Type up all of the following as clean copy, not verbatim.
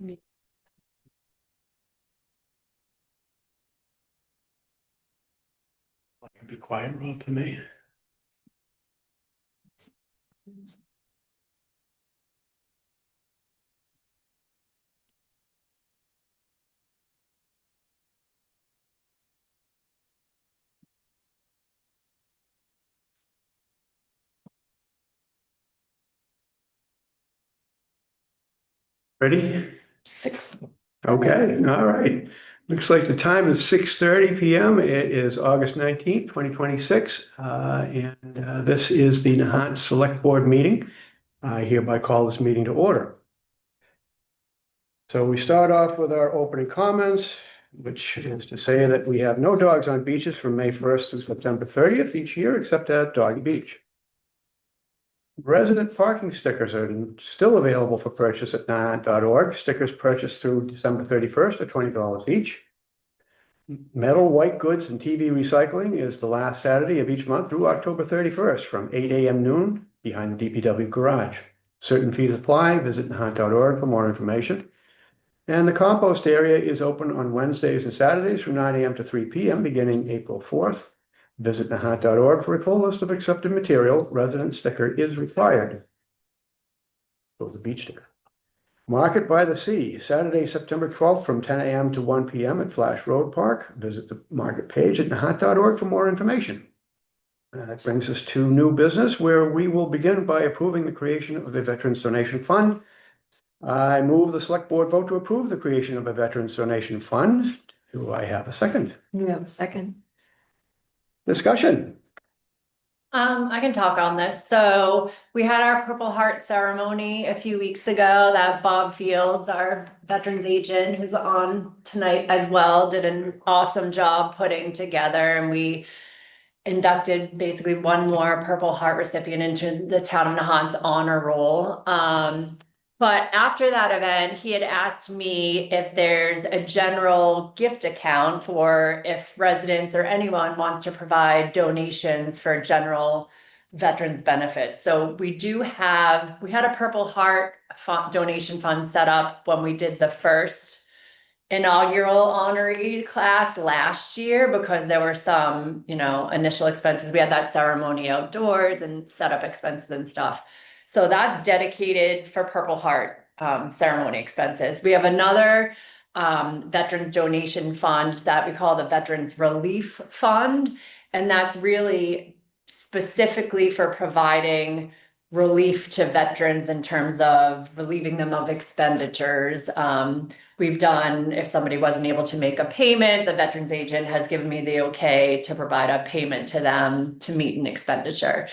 Be quiet a little to me. Ready? Six. Okay, all right. Looks like the time is 6:30 p.m. It is August 19th, 2026. This is the Nahant Select Board meeting. I hereby call this meeting to order. So we start off with our opening comments, which is to say that we have no dogs on beaches from May 1st to September 30th each year, except at Doggy Beach. Resident parking stickers are still available for purchase at nahant.org. Stickers purchased through December 31st are $20 each. Metal, white goods, and TV recycling is the last Saturday of each month through October 31st from 8 a.m. noon behind the DPW garage. Certain fees apply. Visit nahant.org for more information. And the compost area is open on Wednesdays and Saturdays from 9 a.m. to 3 p.m. beginning April 4th. Visit nahant.org for a full list of accepted material. Resident sticker is required. So the beach sticker. Market by the Sea, Saturday, September 12th from 10 a.m. to 1 p.m. at Flash Road Park. Visit the market page at nahant.org for more information. That brings us to new business, where we will begin by approving the creation of a Veterans Donation Fund. I move the Select Board vote to approve the creation of a Veterans Donation Fund. Do I have a second? You have a second. Discussion. I can talk on this. So we had our Purple Heart ceremony a few weeks ago that Bob Fields, our veterans agent, who's on tonight as well, did an awesome job putting together, and we inducted basically one more Purple Heart recipient into the town of Nahant's honor roll. But after that event, he had asked me if there's a general gift account for if residents or anyone wants to provide donations for general veterans benefits. So we had a Purple Heart donation fund set up when we did the first inaugural honoree class last year, because there were some, initial expenses. We had that ceremony outdoors and setup expenses and stuff. So that's dedicated for Purple Heart ceremony expenses. We have another veterans donation fund that we call the Veterans Relief Fund. And that's really specifically for providing relief to veterans in terms of relieving them of expenditures. We've done, if somebody wasn't able to make a payment, the veterans agent has given me the okay to provide a payment to them to meet an expenditure.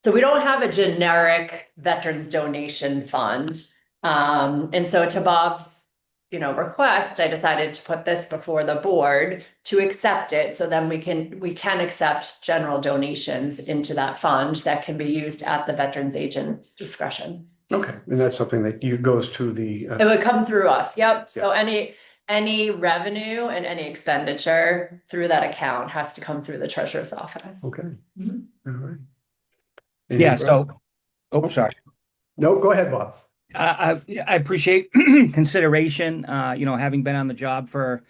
So we don't have a generic veterans donation fund. And so to Bob's, request, I decided to put this before the board to accept it. So then we can accept general donations into that fund that can be used at the veterans agent discretion. Okay, and that's something that goes to the. It would come through us. Yep. Yeah. So any revenue and any expenditure through that account has to come through the treasurer's office. Okay. Mhm. All right. Yeah, so, sorry. No, go ahead, Bob. I appreciate consideration, having been on the job for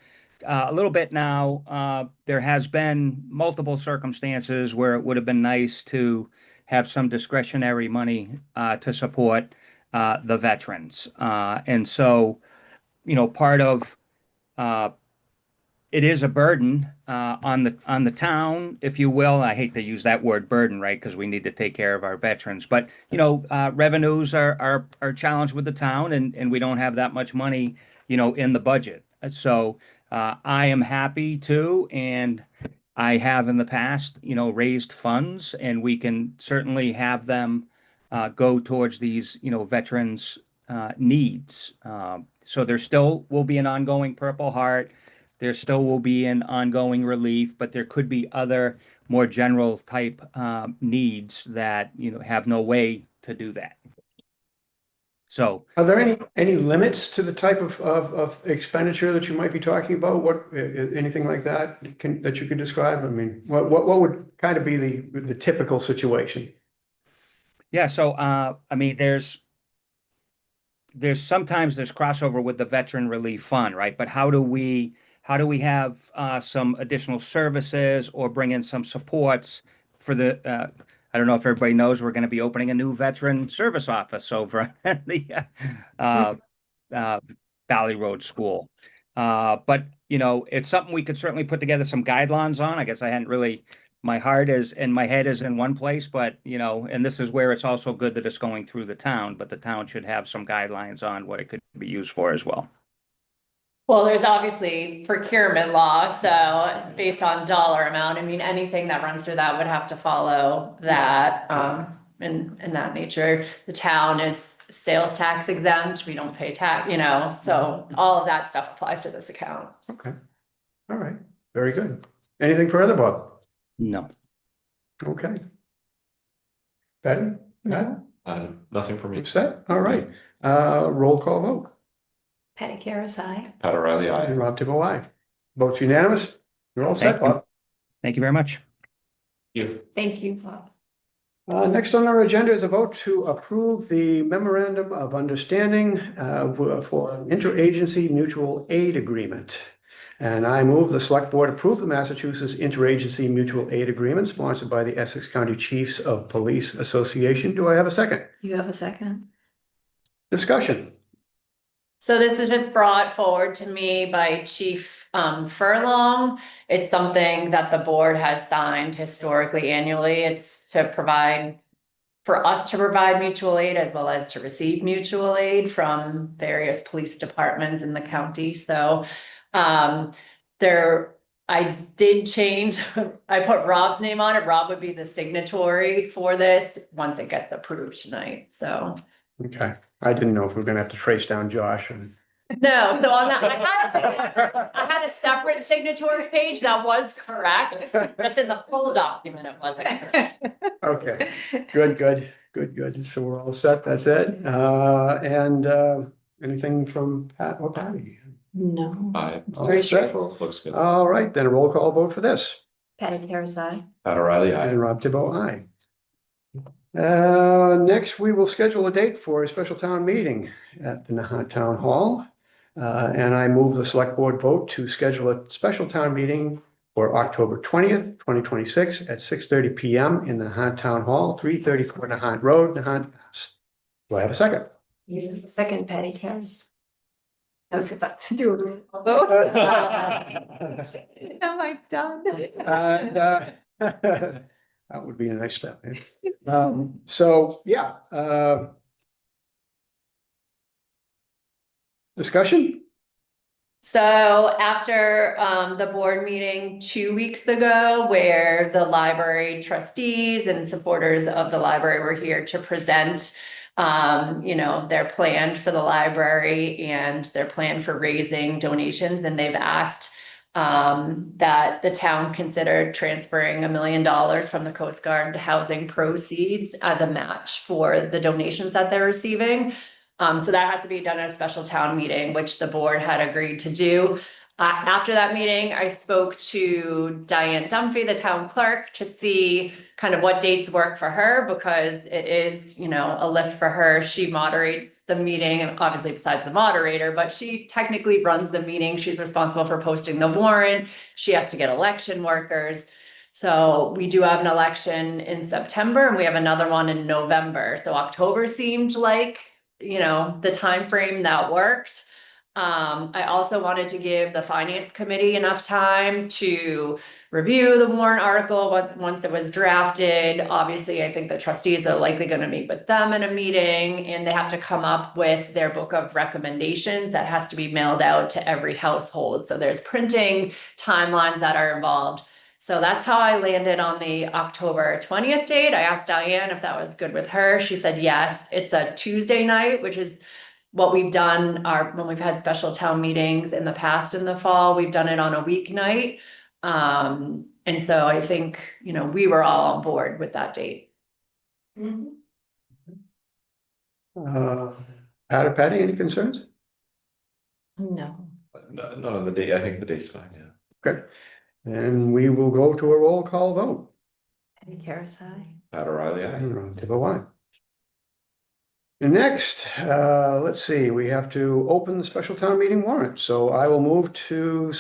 a little bit now. There has been multiple circumstances where it would have been nice to have some discretionary money to support the veterans. And so, part of it is a burden on the town, if you will. I hate to use that word burden, right? Because we need to take care of our veterans. But revenues are challenged with the town, and we don't have that much money, in the budget. So I am happy to, and I have in the past, raised funds, and we can certainly have them go towards these, veterans' needs. So there still will be an ongoing Purple Heart. There still will be an ongoing relief, but there could be other more general type needs that have no way to do that. So, Are there any limits to the type of expenditure that you might be talking about? What anything like that that you could describe? I mean, what would kind of be the typical situation? yeah. So, I mean, there's there's sometimes there's crossover with the Veteran Relief Fund, right? But how do we have some additional services or bring in some supports for the I don't know if everybody knows we're going to be opening a new veteran service office over at the uh, uh, Valley Road School. But it's something we could certainly put together some guidelines on. I guess I hadn't really, my heart is and my head is in one place, but and this is where it's also good that it's going through the town, but the town should have some guidelines on what it could be used for as well. Well, there's obviously procurement law, so based on dollar amount, I mean, anything that runs through that would have to follow that, in that nature. The town is sales tax exempt, we don't pay tax, so all of that stuff applies to this account. Okay, all right, very good. Anything further, Bob? No. Okay. Patty? No. Nothing for me. Set, all right, roll call vote. Patty Karas, aye. Pat O'Reilly, aye. And Rob Tibble, aye. Votes unanimous, you're all set, Thank you. Bob. Thank you very much. You. Thank you, Bob. Next on our agenda is a vote to approve the memorandum of understanding for an interagency mutual aid agreement. And I move the select board approve the Massachusetts Interagency Mutual Aid Agreement sponsored by the Essex County Chiefs of Police Association. Do I have a second? You have a second? Discussion. So this was just brought forward to me by Chief Furlong. It's something that the board has signed historically annually. It's to provide, for us to provide mutual aid as well as to receive mutual aid from various police departments in the county. So I did change, I put Rob's name on it. Rob would be the signatory for this once it gets approved tonight, so. Okay, I didn't know if we were gonna have to trace down Josh and. No, so on that, I had a separate signatory page that was correct. That's in the full document, it wasn't. Okay, good. So we're all set, that's it. And anything from Pat or Patty? No. Aye. All very set. straightforward. Looks good. All right, then a roll call vote for this. Patty Karas, aye. Pat O'Reilly, aye. And Rob Tibble, aye. Next, we will schedule a date for a special town meeting at the Nahant Town Hall. And I move the select board vote to schedule a special town meeting for October 20th, 2026 at 6:30 PM in the Nahant Town Hall, 334 Nahant Road, Nahant, Mass. Do I have a second? You have a second, Patty Karas. I was about to do it. Am I done? That would be a nice step. So, yeah, discussion? So after the board meeting 2 weeks ago, where the library trustees and supporters of the library were here to present their plan for the library and their plan for raising donations, and they've asked that the town considered transferring $1 million from the Coast Guard housing proceeds as a match for the donations that they're receiving. So that has to be done at a special town meeting, which the board had agreed to do. After that meeting, I spoke to Diane Dunphy, the town clerk, to see kind of what dates work for her, because it is, a lift for her. She moderates the meeting, obviously besides the moderator, but she technically runs the meeting. She's responsible for posting the warrant. She has to get election workers. So we do have an election in September and we have another one in November. So October seemed like, the time frame that worked. I also wanted to give the finance committee enough time to review the warrant article once it was drafted. Obviously, I think the trustees are likely going to meet with them in a meeting, and they have to come up with their book of recommendations that has to be mailed out to every household. So there's printing timelines that are involved. So that's how I landed on the October 20th date. I asked Diane if that was good with her. She said yes. It's a Tuesday night, which is what we've done when we've had special town meetings in the past in the fall. We've done it on a weeknight. And so I think, we were all on board with that date. Pat or Patty, any concerns? No. None of the date, I think the date's fine, yeah. Okay, and we will go to a roll call vote. Patty Karas, aye. Pat O'Reilly, aye. And Rob Tibble, aye. And next, let's see, we have to open the special town meeting warrant. So I will move to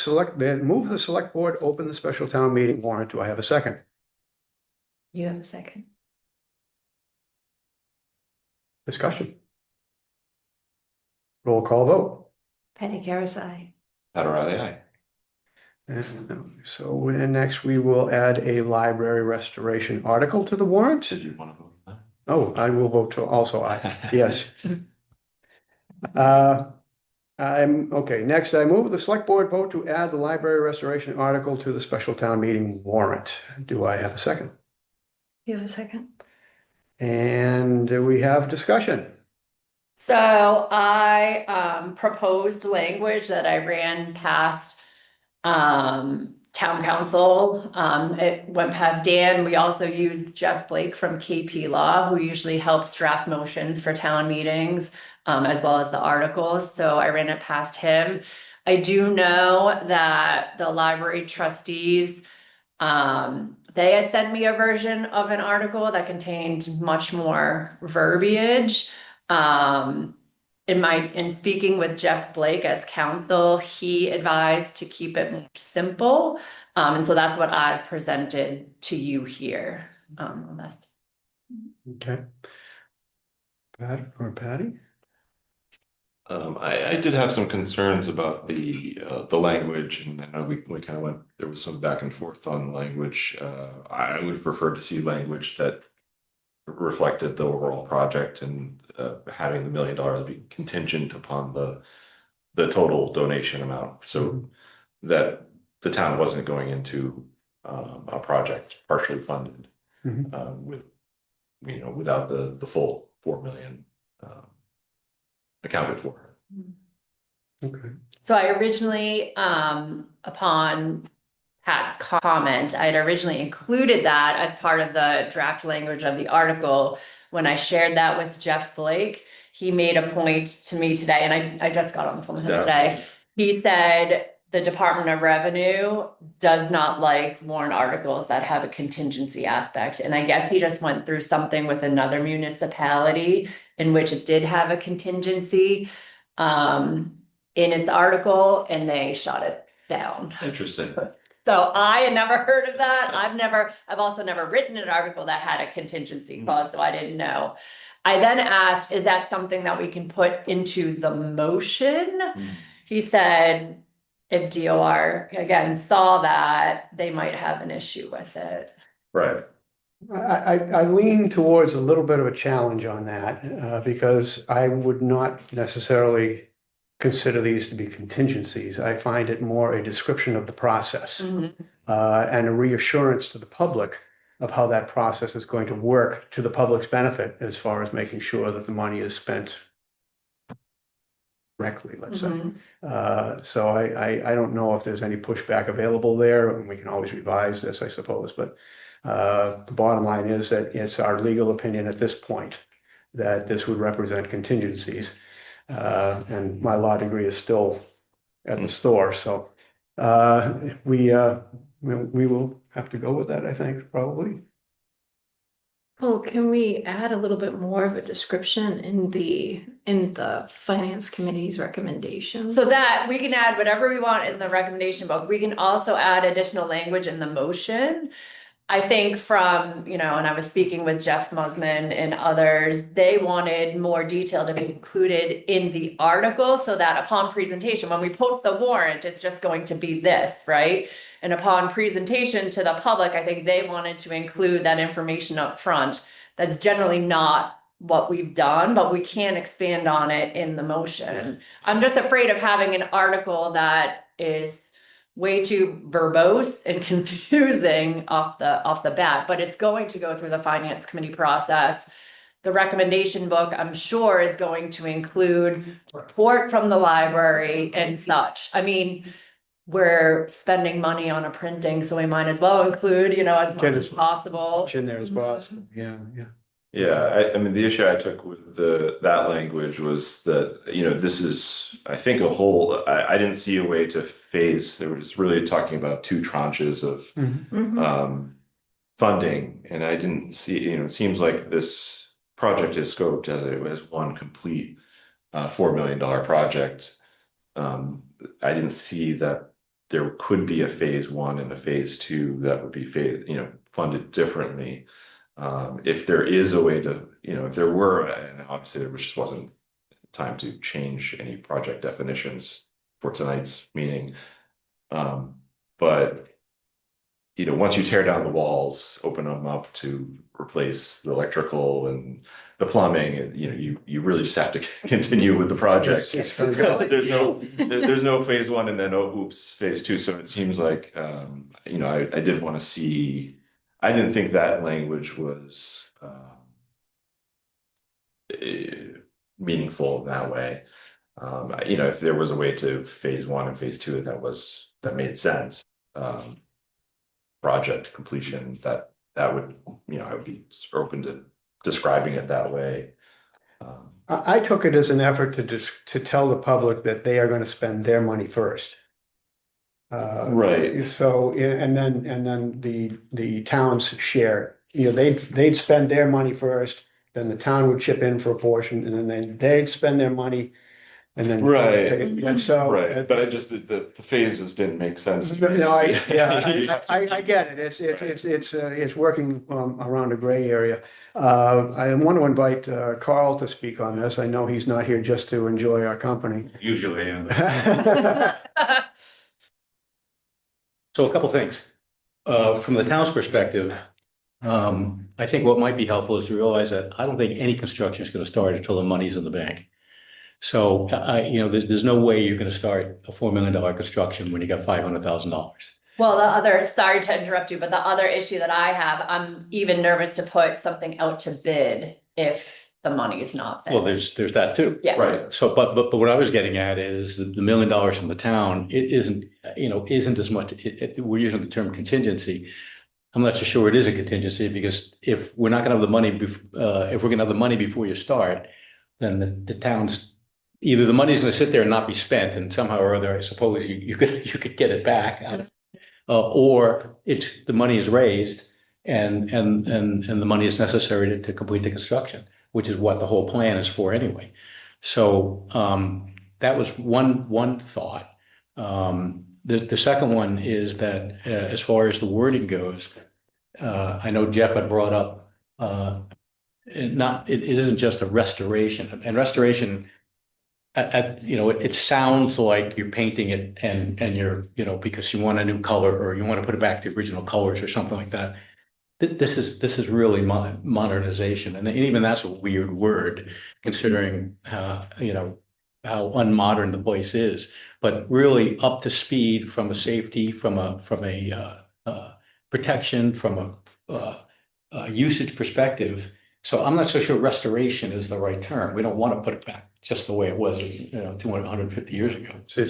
move the select board, open the special town meeting warrant. Do I have a second? You have a second. Discussion. Roll call vote. Penny Karas, I. Pat O'Reilly, aye. And so then next we will add a library restoration article to the warrant. Did you want to vote on that? Oh, I will vote to also aye. Yes. I'm, okay, next I move the select board vote to add the library restoration article to the special town meeting warrant. Do I have a second? You have a second. And we have discussion. So I proposed language that I ran past town council. It went past Dan. We also used Jeff Blake from KP Law, who usually helps draft motions for town meetings, as well as the articles. So I ran it past him. I do know that the library trustees, they had sent me a version of an article that contained much more verbiage. In speaking with Jeff Blake as counsel, he advised to keep it more simple. And so that's what I've presented to you here, on this. Okay. Pat or Patty? I did have some concerns about the language, and I know we kind of went, there was some back and forth on language. I would prefer to see language that reflected the overall project, and having the $1 million be contingent upon the total donation amount, so that the town wasn't going into a project partially funded with, without the full 4 million accounted for. Okay. So I originally, upon Pat's comment, I had originally included that as part of the draft language of the article. When I shared that with Jeff Blake, he made a point to me today, and I just got on the phone with him today. He said the Department of Revenue does not like warrant articles that have a contingency aspect. And I guess he just went through something with another municipality in which it did have a contingency in its article, and they shot it down. Interesting. So I had never heard of that. I've also never written an article that had a contingency clause, so I didn't know. I then asked, is that something that we can put into the motion? He said, if DOR again saw that, they might have an issue with it. Right. I lean towards a little bit of a challenge on that, because I would not necessarily consider these to be contingencies. I find it more a description of the process, and a reassurance to the public of how that process is going to work to the public's benefit, as far as making sure that the money is spent correctly, let's say. So I don't know if there's any pushback available there, and we can always revise this, I suppose, but the bottom line is that it's our legal opinion at this point that this would represent contingencies. And my law degree is still at the store, so we will have to go with that, I think, probably. Well, can we add a little bit more of a description in the finance committee's recommendations? So that we can add whatever we want in the recommendation book. We can also add additional language in the motion. I think from, and I was speaking with Jeff Musman and others, they wanted more detail to be included in the article so that upon presentation, when we post the warrant, it's just going to be this, right? And upon presentation to the public, I think they wanted to include that information up front. That's generally not what we've done, but we can expand on it in the motion. I'm just afraid of having an article that is way too verbose and confusing off the bat, but it's going to go through the finance committee process. The recommendation book, I'm sure, is going to include report from the library and such. I mean, we're spending money on a printing, so we might as well include, as much as possible. Much in there as possible. Yeah. Yeah, I mean, the issue I took with that language was that, this is, I think, I didn't see a way to phase. They were just really talking about 2 tranches of funding, and I didn't see, it seems like this project is scoped as one complete $4 million project, I didn't see that there could be a phase one and a phase two that would be funded differently. If there is a way to, if there were, and obviously there just wasn't time to change any project definitions for tonight's meeting. But once you tear down the walls, open them up to replace the electrical and the plumbing, you really just have to continue with the project. It's gonna go. There's no phase one and then oops, phase two. So it seems like I did want to see. I didn't think that language was meaningful in that way. If there was a way to phase one and phase two that made sense. Project completion that would I would be open to describing it that way. I took it as an effort to tell the public that they are going to spend their money first. Right. So, and then the towns share, they'd spend their money first, then the town would chip in for a portion, and then they'd spend their money. And then. Right. And so. Right, but I just the phases didn't make sense to me. No, I get it. It's working around a gray area. I want to invite Carl to speak on this. I know he's not here just to enjoy our company. Usually, yeah. So a couple things. From the town's perspective, I think what might be helpful is to realize that I don't think any construction is going to start until the money's in the bank. So, there's no way you're going to start a $4 million construction when you got $500,000. Well, sorry to interrupt you, but the other issue that I have, I'm even nervous to put something out to bid if the money is not there. Well, there's that too. Yeah. Right. So, but what I was getting at is the $1 million from the town, it isn't as much, we're using the term contingency. I'm not so sure it is a contingency because if we're not going to have the money, if we're going to have the money before you start, then the town's either the money's going to sit there and not be spent, and somehow or other, I suppose you could get it back, or the money is raised and the money is necessary to complete the construction, which is what the whole plan is for anyway. So that was one thought. The second one is that as far as the wording goes, I know Jeff had brought up it isn't just a restoration, and restoration. It sounds like you're painting it and you're, because you want a new color or you want to put it back to the original colors or something like that. This is really modernization. And even that's a weird word considering, how unmodern the place is, but really up to speed from a safety, from a protection, from a usage perspective. So I'm not so sure restoration is the right term. We don't want to put it back just the way it was, 150 years ago. So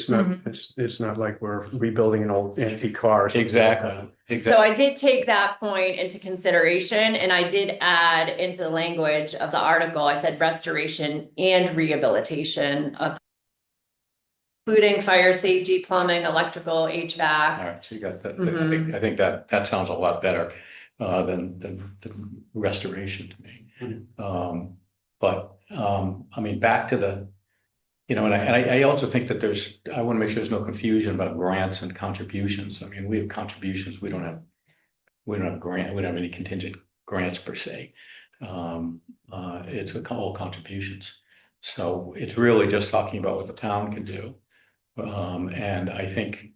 it's not like we're rebuilding an old antique car. Or something like that. Exactly. So I did take that point into consideration and I did add into the language of the article, I said restoration and rehabilitation of including fire safety, plumbing, electrical, All HVAC. right, so you got that. I think that sounds a lot better than restoration to me. Back to the, and I also think that I want to make sure there's no confusion about grants and contributions. I mean, we have contributions. We don't have grant. We don't have any contingent grants per se. It's all contributions. So it's really just talking about what the town can do. And I think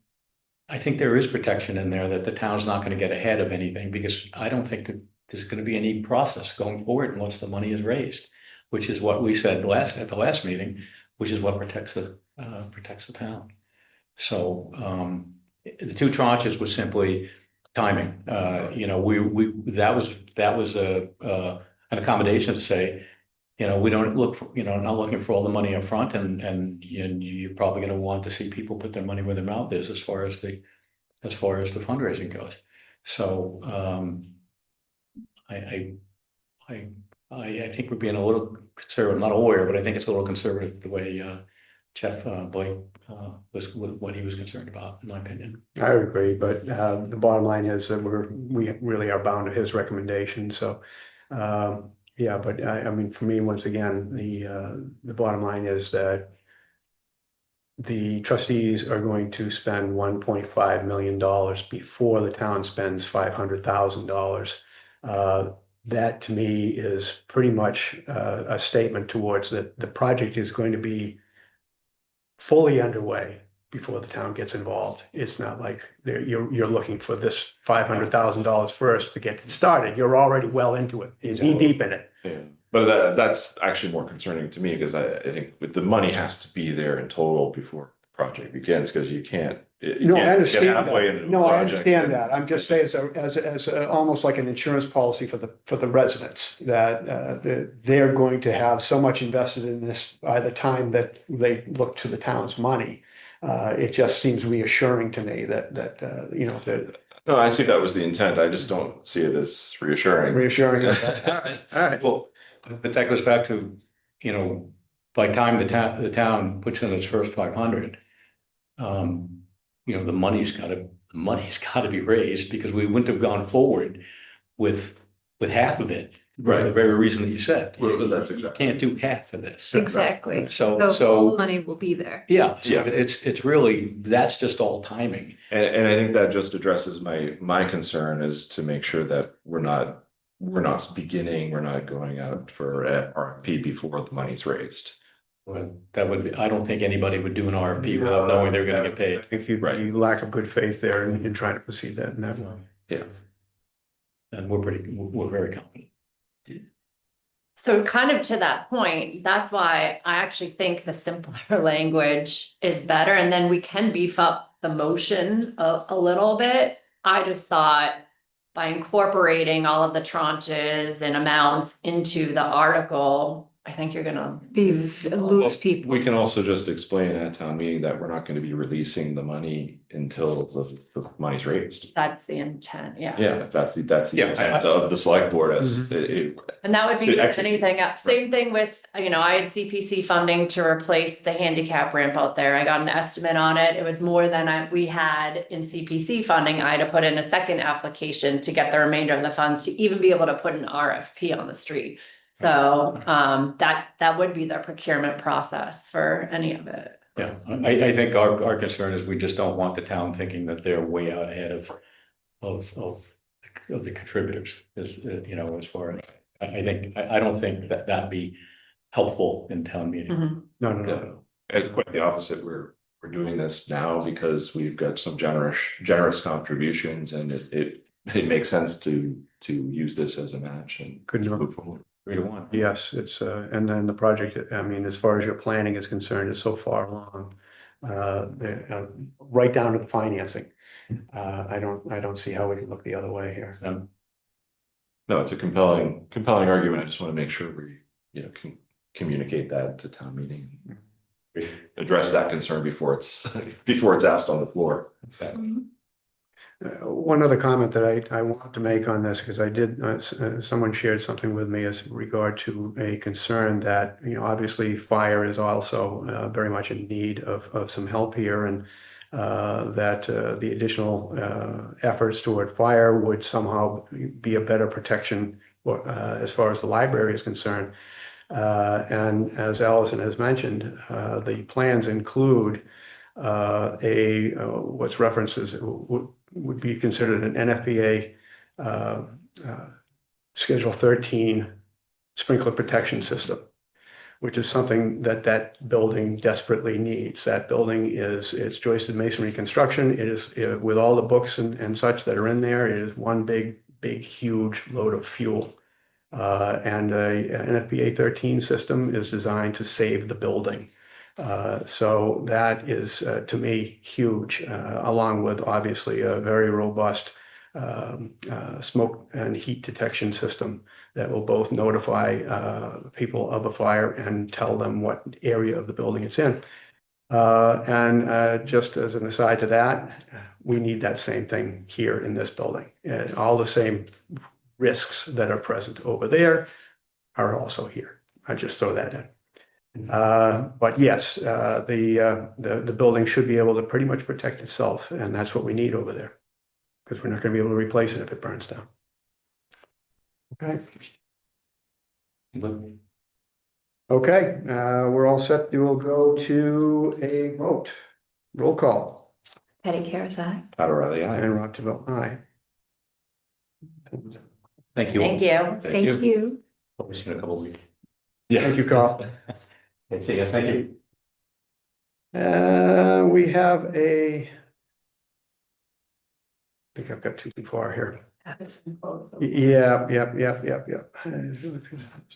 there is protection in there that the town's not going to get ahead of anything because I don't think that there's going to be any process going forward once the money is raised, which is what we said at the last meeting, which is what protects the town. So the two tranches was simply timing. That was an accommodation to say, we don't look for, not looking for all the money up front, and you're probably going to want to see people put their money where their mouth is as far as the fundraising goes. So I think we're being a little conservative, not a lawyer, but I think it's a little conservative the way Jeff Blake was what he was concerned about, in my opinion. I would agree, but the bottom line is that we really are bound to his recommendation. So Yeah, but I mean, for me, once again, the bottom line is that the trustees are going to spend $1.5 million before the town spends $500,000. That to me is pretty much a statement towards that the project is going to be fully underway before the town gets involved. It's not like you're looking for this $500,000 first to get it started. You're already well into it. You're knee deep in it. Yeah, but that's actually more concerning to me because I think with the money has to be there in total before the project begins because you can't. No, I understand halfway that. into No, a I project understand and- that. I'm just saying as almost like an insurance policy for the residents that they're going to have so much invested in this by the time that they look to the town's money. It just seems reassuring to me that you know, that No, I see that was the intent. I just don't see it as reassuring. reassuring. All right. Well, but that goes back to, you know, by the time the town puts in its first 500, you know, the money's gotta be raised because we wouldn't have gone forward with half of it. For the very reason that you said. Well, that's You exactly- can't do half of this. Exactly. So, So money will be there. yeah, so Yeah. it's really, that's just all timing. And I think that just addresses my concern is to make sure that we're not going out for a RFP before the money's raised. Well, that would be, I don't think anybody would do an RFP without knowing they're gonna get I paid. think you Right. lack of good faith there in trying to proceed that in that way. Yeah. And we're very confident. So kind of to that point, that's why I actually think the simpler language is better, and then we can beef up the motion a little bit. I just thought by incorporating all of the tranches and amounts into the article, I think you're gonna Lose people. We can also just explain at town meeting that we're not going to be releasing the money until the money's raised. that's the intent, yeah. Yeah, that's the Yeah, intent of the select board as And that would be To with execute. anything else. Same thing with, you know, I had CPC funding to replace the handicap ramp out there. I got an estimate on it. It was more than we had in CPC funding. I had to put in a second application to get the remainder of the funds to even be able to put an RFP on the street. So that would be the procurement process for any of it. Yeah, I think our concern is we just don't want the town thinking that they're way out ahead of the contributors, is, you know, as far as, I don't think that'd be helpful in town meeting. Mhm. No, no, no. No, it's quite the opposite. We're doing this now because we've got some generous contributions and it makes sense to use this as a match and Couldn't have- move forward. 3-1. Yes, it's, and then the project, I mean, as far as your planning is concerned, is so far along. Right down to the financing. I don't see how we can look the other way here. No, it's a compelling argument. I just want to make sure we, you know, can communicate that to town meeting. Address that concern before it's asked on the floor. Exactly. One other comment that I want to make on this, because I did, someone shared something with me as regard to a concern that, you know, obviously fire is also very much in need of some help here, and that the additional efforts toward fire would somehow be a better protection as far as the library is concerned. And as Allison has mentioned, the plans include what's referenced as would be considered an NFPA Schedule 13 sprinkler protection system, which is something that building desperately needs. That building it's joisted masonry construction. It is with all the books and such that are in there. It is one big, huge load of fuel. And a NFPA 13 system is designed to save the building. So that is, to me, huge, along with obviously a very robust smoke and heat detection system that will both notify people of a fire and tell them what area of the building it's in. And just as an aside to that, we need that same thing here in this building. All the same risks that are present over there are also here. I just throw that in. But yes, the building should be able to pretty much protect itself, and that's what we need over there. Because we're not gonna be able to replace it if it burns down. Okay. Okay, we're all set. We'll go to a vote. Roll call. Patty Karas, aye. Pat O'Reilly, aye. And Rob DeVille, aye. Thank you. all. Thank you. Thank you. Hope to see you in a couple of weeks. Thank you, Carl. Okay, see you guys. Thank you. We have I think I've got too far here. Yeah. There's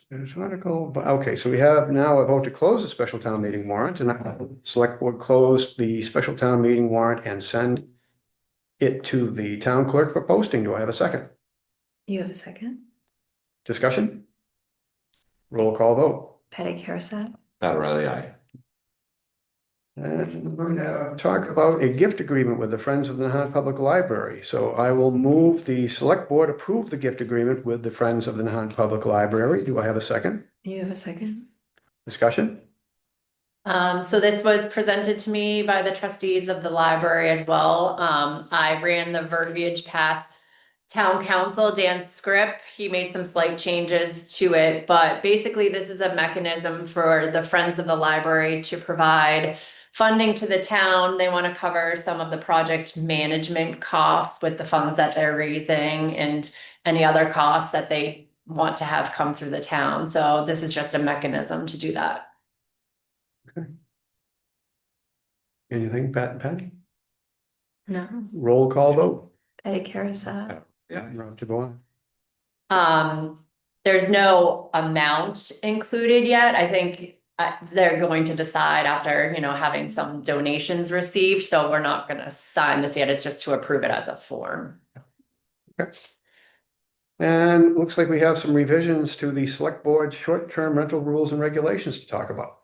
an article, but okay, so we have now a vote to close the special town meeting warrant, and I select board close the special town meeting warrant and send it to the town clerk for posting. Do I have a second? You have a second? Discussion? Roll call vote. Patty Karas, aye. Pat O'Reilly, aye. And we're going to talk about a gift agreement with the Friends of the Nahant Public Library. So I will move the select board approve the gift agreement with the Friends of the Nahant Public Library. Do I have a second? You have a second? Discussion? So this was presented to me by the trustees of the library as well. I ran the verbiage past town council, Dan Scrip. He made some slight changes to it, but basically this is a mechanism for the Friends of the Library to provide funding to the town. They want to cover some of the project management costs with the funds that they're raising and any other costs that they want to have come through the town. So this is just a mechanism to do that. Anything, Pat and Patty? No. Roll call vote. Patty Karas, aye. Yeah. Rob DeVille. There's no amount included yet. I think they're going to decide after, having some donations received. So we're not going to sign this yet. It's just to approve it as a form. Okay. And looks like we have some revisions to the select board short-term rental rules and regulations to talk about.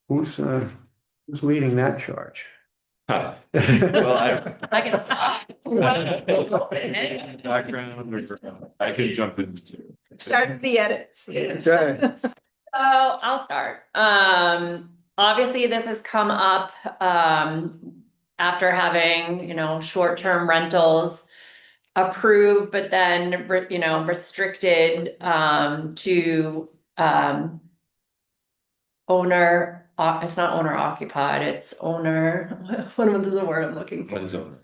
Who's leading that charge? Well, I. I can stop. Background, I can jump into. Start the edits. Okay. So I'll start. Obviously this has come up, after having, short-term rentals approved, but then, restricted, to, it's not owner occupied, it's owner, what is the word I'm looking for? What is owner?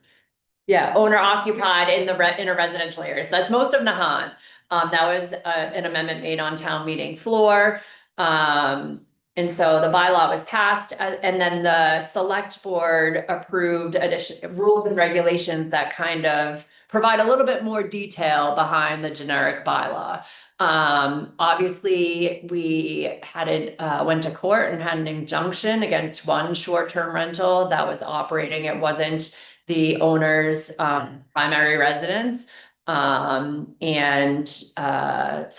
Yeah, owner occupied in a residential area. So that's most of Nahant. That was an amendment made on town meeting floor. And so the bylaw was passed, and then the select board approved additional rules and regulations that kind of provide a little bit more detail behind the generic bylaw. Obviously we went to court and had an injunction against one short-term rental that was operating. It wasn't the owner's primary residence. So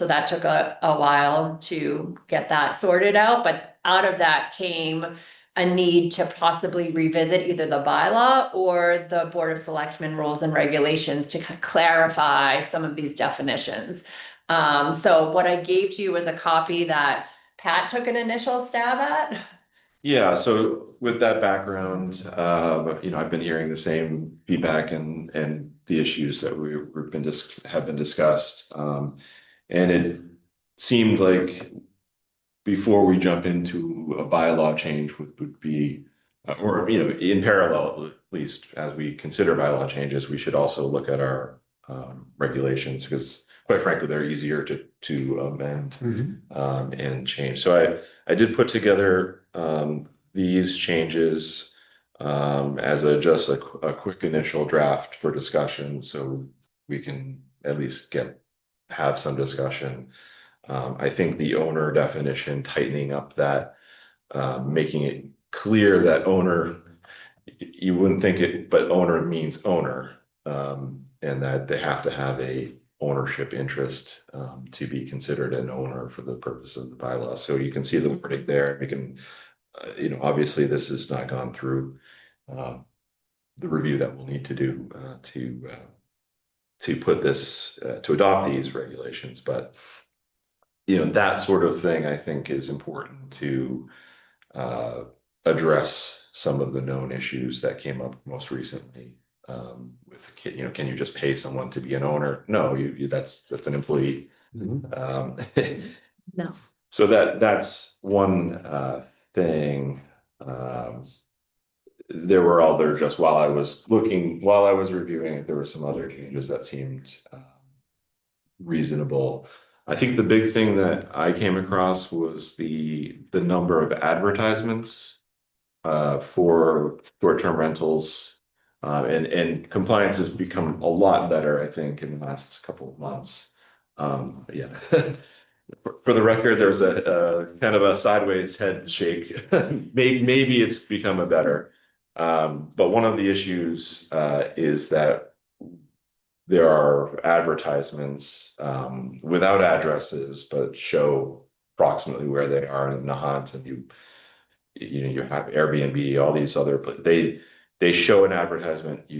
that took a while to get that sorted out, but out of that came a need to possibly revisit either the bylaw or the Board of Selectmen rules and regulations to clarify some of these definitions. So what I gave to you was a copy that Pat took an initial stab at. Yeah, so with that background, I've been hearing the same feedback and the issues that have been discussed. And it seemed like before we jump into a bylaw change would be, or in parallel, at least as we consider bylaw changes, we should also look at our regulations, because quite frankly, they're easier to amend and change. So I did put together these changes as just a quick initial draft for discussion, so we can at least have some discussion. I think the owner definition, tightening up that, making it clear that owner, you wouldn't think it, but owner means owner, and that they have to have a ownership interest to be considered an owner for the purpose of the bylaw. So you can see the wording there. We can, obviously this has not gone through the review that we'll need to do to put this to adopt these regulations, but that sort of thing I think is important to address some of the known issues that came up most recently with, can you just pay someone to be an owner? No, that's an employee. Um, No. so that's one thing. There were other, just while I was reviewing it, there were some other changes that seemed reasonable. I think the big thing that I came across was the number of advertisements for short-term rentals. And compliance has become a lot better, I think, in the last couple of months. Yeah. For the record, there's a kind of a sideways head shake. Maybe it's become a better. But one of the issues is that there are advertisements without addresses, but show approximately where they are in Nahant, and you have Airbnb, all these other, but they show an advertisement.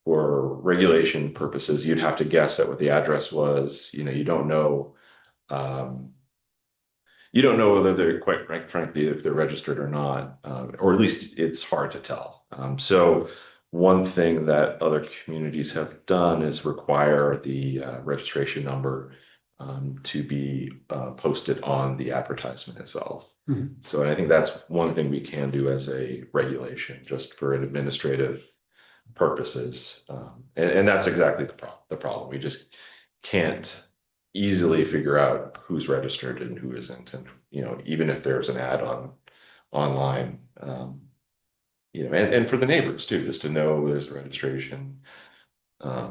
For regulation purposes, you'd have to guess at what the address was. You don't know. You don't know whether they're, quite frankly, if they're registered or not, or at least it's hard to tell. So one thing that other communities have done is require the registration number to be posted on the advertisement itself. So I think that's one thing we can do as a regulation, just for administrative purposes. And that's exactly the problem. We just can't easily figure out who's registered and who isn't. And, even if there's an ad online, and for the neighbors too, just to know there's a registration,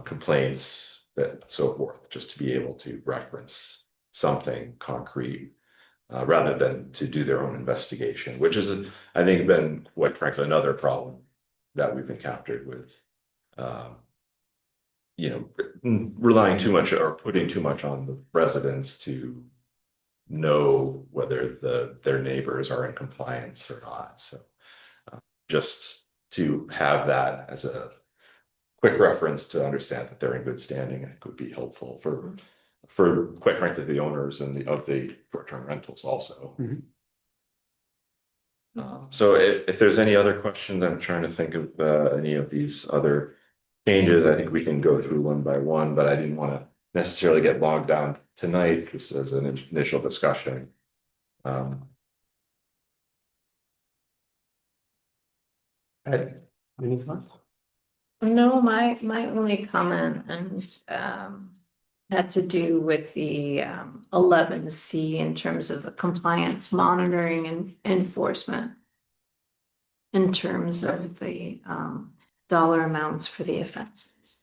complaints, that so forth, just to be able to reference something concrete, rather than to do their own investigation, which is, I think, been, quite frankly, another problem that we've encountered with, relying too much or putting too much on the residents to know whether their neighbors are in compliance or not. So just to have that as a quick reference to understand that they're in good standing, I think would be helpful for quite frankly, the owners and of the short-term rentals also. So if there's any other questions, I'm trying to think of any of these other changes. I think we can go through one by one, but I didn't want to necessarily get bogged down tonight, just as an initial discussion. Ed, any thoughts? No, my only comment had to do with the 11C in terms of the compliance monitoring and enforcement. In terms of the dollar amounts for the offenses.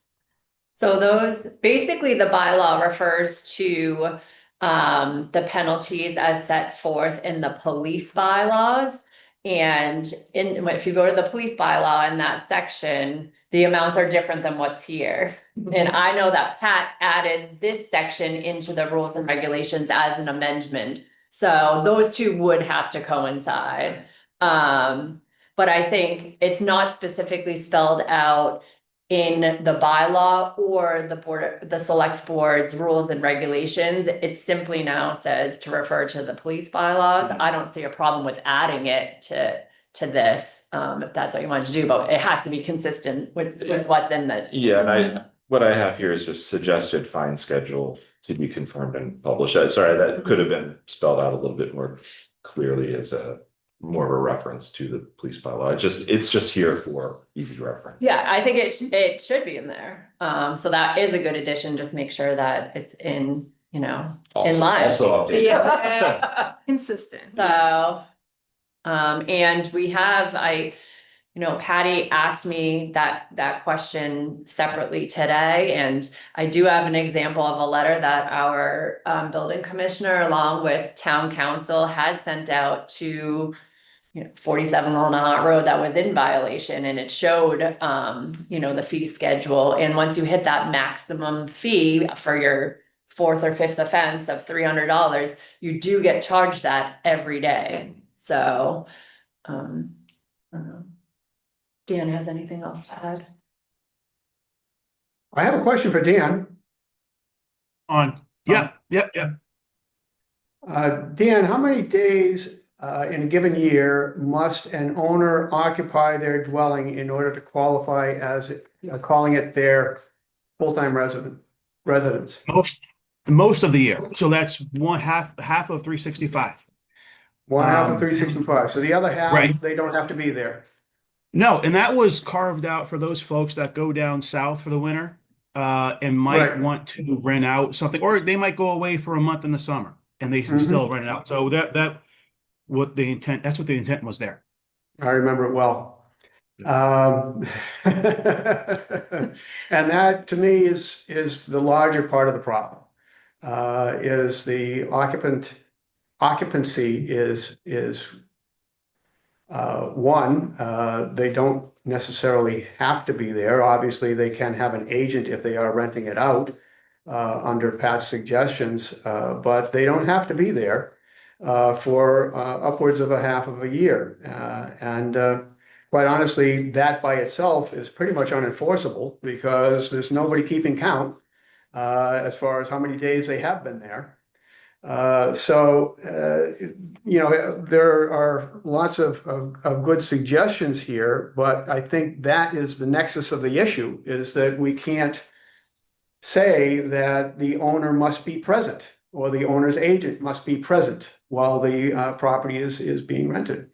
So those, basically the bylaw refers to the penalties as set forth in the police bylaws. And if you go to the police bylaw in that section, the amounts are different than what's here. And I know that Pat added this section into the rules and regulations as an amendment. So those two would have to coincide. But I think it's not specifically spelled out in the bylaw or the select board's rules and regulations. It simply now says to refer to the police bylaws. I don't see a problem with adding it to this, if that's what you want to do, but it has to be consistent with what's in the. Yeah, and what I have here is just suggested fine schedule to be confirmed and published. Sorry, that could have been spelled out a little bit more clearly as more of a reference to the police bylaw. It's just here for easy reference. Yeah, I think it should be in there. So that is a good addition. Just make sure that it's in, in line. Also updated. Yeah. Consistent. So, and we have, Patty asked me that question separately today, and I do have an example of a letter that our building commissioner, along with town council, had sent out to 47 Walnut Road that was in violation, and it showed, the fee schedule. And once you hit that maximum fee for your fourth or fifth offense of $300, you do get charged that every day. So, I don't know. Dan has anything else to add? I have a question for Dan. On, yeah. Dan, how many days in a given year, must an owner occupy their dwelling in order to qualify as, calling it their full-time residence? Most of the year. So that's half of 365. One half of 365, so the other Right. half, they don't have to be there. No, and that was carved out for those folks that go down south for the winter, and might Right. want to rent out something, or they might go away for a month in the summer and they can still rent it out. So that's what the intent was there. I remember it well. And that to me is the larger part of the problem. Is the occupancy is one, they don't necessarily have to be there. Obviously, they can have an agent if they are renting it out under Pat's suggestions, but they don't have to be there for upwards of a half of a year. And quite honestly, that by itself is pretty much unenforceable because there's nobody keeping count as far as how many days they have been there. You know, there are lots of good suggestions here, but I think that is the nexus of the issue, is that we can't say that the owner must be present or the owner's agent must be present while the property is being rented.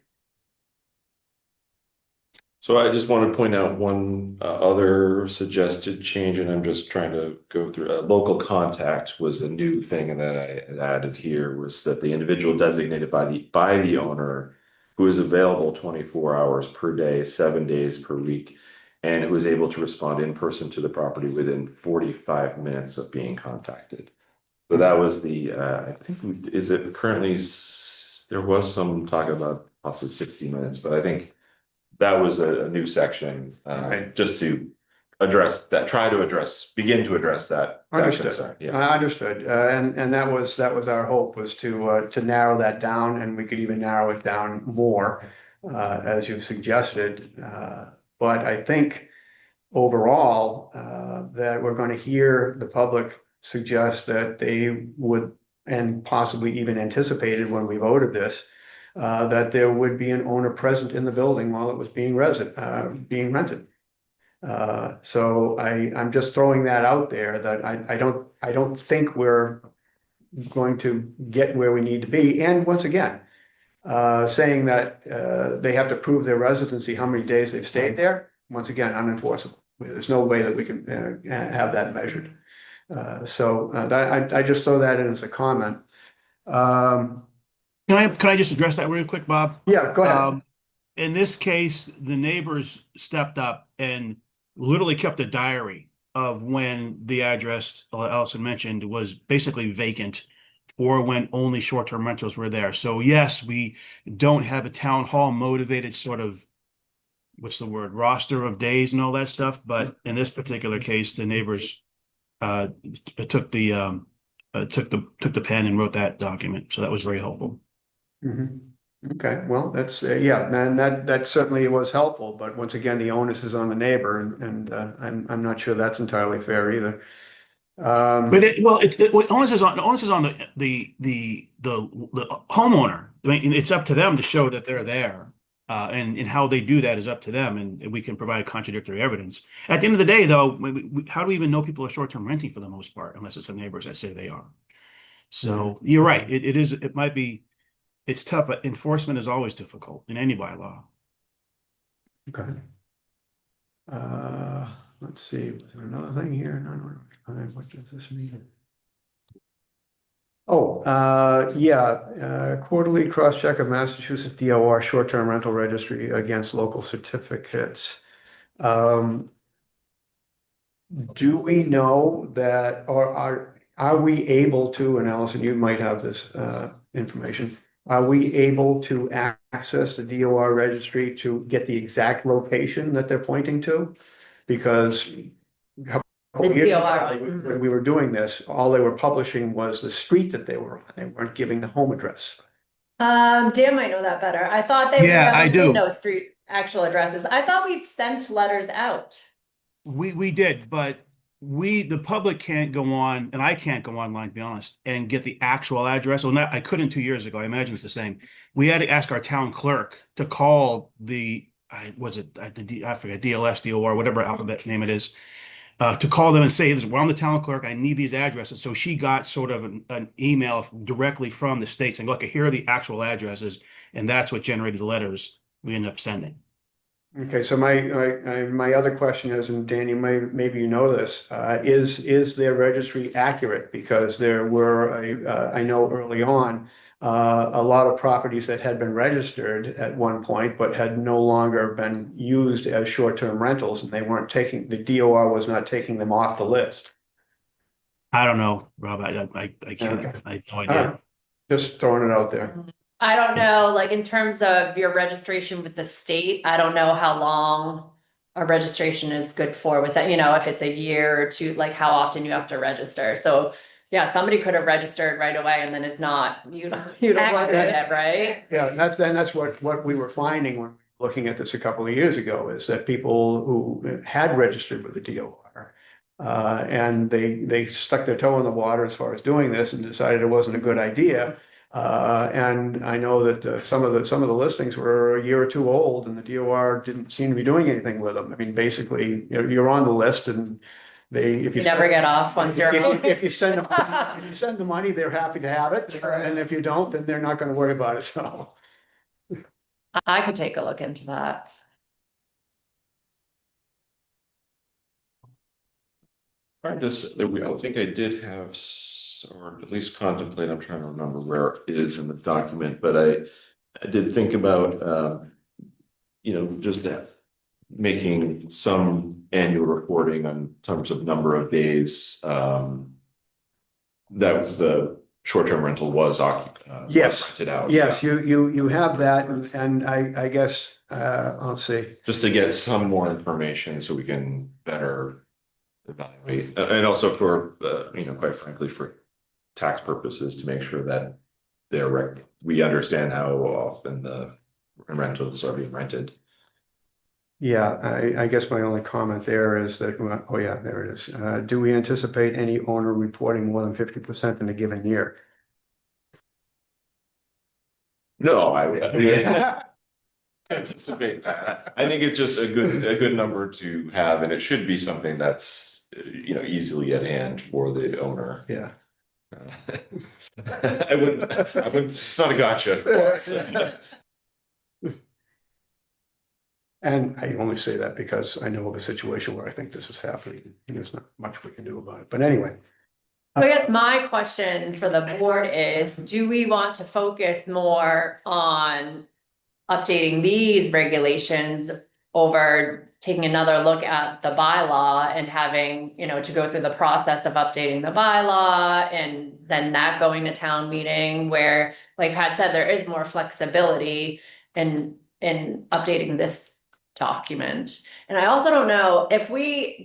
So I just want to point out one other suggested change, and I'm just trying to go through. Local contact was a new thing that I had added here, was that the individual designated by the owner who is available 24 hours per day, 7 days per week, and who is able to respond in person to the property within 45 minutes of being contacted. So that was the, I think, is it currently, there was some talk about possibly 60 minutes, but I think that was a new section, Right. just to address that, begin to address that. Understood. concern. Yeah. I understood. And that was our hope, was to narrow that down, and we could even narrow it down more, as you've suggested. But I think overall, that we're going to hear the public suggest that they would, and possibly even anticipated when we voted this, that there would be an owner present in the building while it was being rented. So I'm just throwing that out there, that I don't think we're going to get where we need to be. And once again, saying that they have to prove their residency, how many days they've stayed there, once again, unenforceable. There's no way that we can have that measured. I just throw that in as a comment. Can I just address that real quick, Bob? Yeah, go ahead. In this case, the neighbors stepped up and literally kept a diary of when the address Allison mentioned was basically vacant, or when only short-term rentals were there. So yes, we don't have a town hall motivated sort of, what's the word, roster of days and all that stuff. But in this particular case, the neighbors took the pen and wrote that document. So that was very helpful. Mhm. Okay, well, that's, yeah, and that certainly was helpful, but once again, the onus is on the neighbor, and I'm not sure that's entirely fair either. But onus is on the homeowner. I mean, it's up to them to show that they're there, and how they do that is up to them, and we can provide contradictory evidence. At the end of the day, though, how do we even know people are short-term renting for the most part, unless it's the neighbors that say they are? So you're right. It might be. It's tough, but enforcement is always difficult in any bylaw. Okay. Let's see, was there another thing here? What does this mean? Oh, yeah, quarterly cross-check of Massachusetts DOR short-term rental registry against local certificates. Do we know that, or are we able to, and Allison, you might have this information, are we able to access the DOR registry to get the exact location that they're pointing to? Because when we were doing this, all they were publishing was the street that they were on. They weren't giving the home address. Dan might know that better. I thought they Yeah, I do. did know street actual addresses. I thought we've sent letters out. We did, but the public can't go on, and I can't go online, to be honest, and get the actual address. Well, not, I couldn't 2 years ago. I imagine it's the same. We had to ask our town clerk to call I forget, DLS, DOR, whatever alphabet name it is, to call them and say, "Listen, we're on the town clerk. I need these addresses." So she got sort of an email directly from the state saying, "Look, here are the actual addresses," and that's what generated the letters we ended up sending. Okay, so my other question is, and Dan, maybe you know this, is their registry accurate? Because there were, I know early on, a lot of properties that had been registered at one point, but had no longer been used as short-term rentals, and they weren't taking, the DOR was not taking them off the list. I don't know, Rob. I can't. Okay. I have no All idea. right, just throwing it out there. I don't know, like in terms of your registration with the state, I don't know how long a registration is good for with that, if it's a year or two, like how often you have to register. So yeah, somebody could have registered right away and then is not, you don't look at it, right? Yeah, and that's what we were finding when looking at this a couple of years ago, is that people who had registered with the DOR, and they stuck their toe in the water as far as doing this and decided it wasn't a good idea. And I know that some of the listings were a year or two old, and the DOR didn't seem to be doing anything with them. I mean, basically, you're on the list, and if You never get off once you're on. if you send them, if you send the money, they're happy to have it, and if you don't, then they're not going to worry about it. So. I could take a look into that. I think I did have, or at least contemplate, I'm trying to remember where it is in the document, but I did think about, just making some annual reporting on terms of number of days, that the short-term rental was occupied. Yes. Rented out. Yes, Yeah. you have that, and I guess, I'll see. Just to get some more information so we can better evaluate, and also for, quite frankly, for tax purposes, to make sure that we understand how often the rentals are being rented. Yeah, I guess my only comment there is that, oh yeah, there it is. Do we anticipate any owner reporting more than 50% in a given year? No, I anticipate that. I think it's just a good number to have, and it should be something that's, easily at hand for the owner. Yeah. I wouldn't, it's not a gotcha for us. And I only say that because I know of a situation where I think this is happening, and there's not much we can do about it. But anyway. So I guess my question for the board is, do we want to focus more on updating these regulations over taking another look at the bylaw and having, to go through the process of updating the bylaw and then that going to town meeting where, like Pat said, there is more flexibility in updating this document. And I also don't know if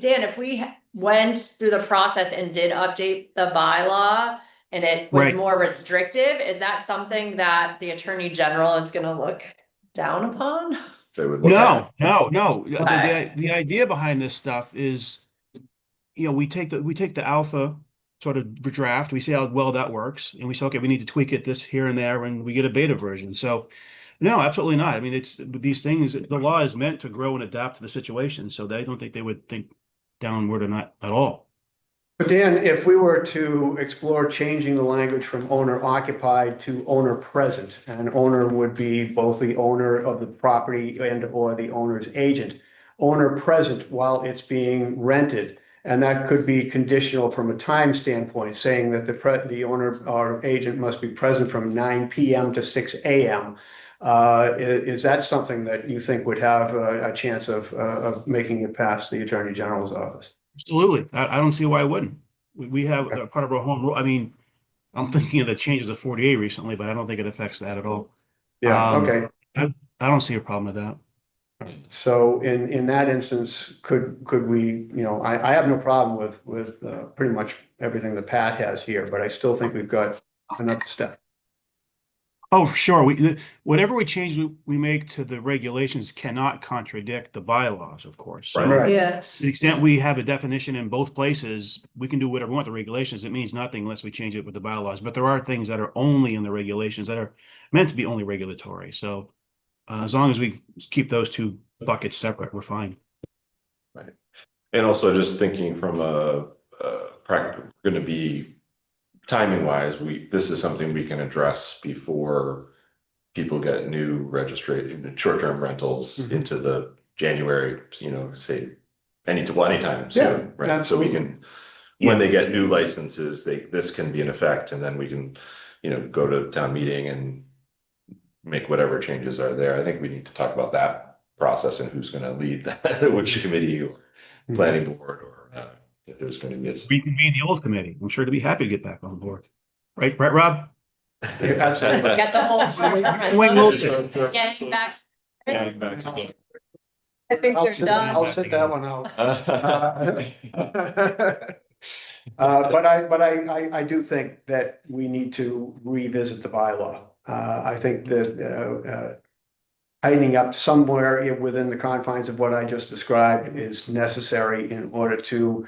Dan, if we went through the process and did update the bylaw and it was Right. more restrictive, is that something that the Attorney General is gonna look down upon? They would look at No. Okay. The idea behind this stuff is, we take the alpha sort of draft, we see how well that works, and we say, okay, we need to tweak it this here and there, and we get a beta version. So, no, absolutely not. I mean, it's these things. The law is meant to grow and adapt to the situation, so I don't think they would think downward or not at all. But Dan, if we were to explore changing the language from owner occupied to owner present, and owner would be both the owner of the property and or the owner's agent, owner present while it's being rented, and that could be conditional from a time standpoint, saying that the owner or agent must be present from 9 p.m. to 6 a.m. Is that something that you think would have a chance of making it past the Attorney General's office? Absolutely. I don't see why I wouldn't. We have part of our home rule. I mean, I'm thinking of the changes of 48 recently, but I don't think it affects that at all. Yeah, okay. I don't see a problem with that. So in that instance, could we, I have no problem with pretty much everything that Pat has here, but I still think we've got another step. Oh, sure. Whatever we make to the regulations cannot contradict the bylaws, of course. So Right. Right. Yes. to the extent we have a definition in both places, we can do whatever we want. The regulations, it means nothing unless we change it with the bylaws. But there are things that are only in the regulations that are meant to be only regulatory. So as long as we keep those two buckets separate, we're fine. Right. And also just thinking from a practical, going to be timing wise, this is something we can address before people get new registration, short-term rentals Mhm. into the January, say anytime soon, right? So we can, when they get new licenses, this can be in effect, and then we can, go to town meeting and make whatever changes are there. I think we need to talk about that process and who's going to lead that, which committee or planning board, or if there's going to be Reconvene the old committee. I'm sure to be happy to get back on board. Right, Rob? Absolutely. Get the whole. Wayne Wilson. Getting back. I think they're done. I'll sit that one out. But I do think that we need to revisit the bylaw. I think that tightening up somewhere within the confines of what I just described is necessary in order to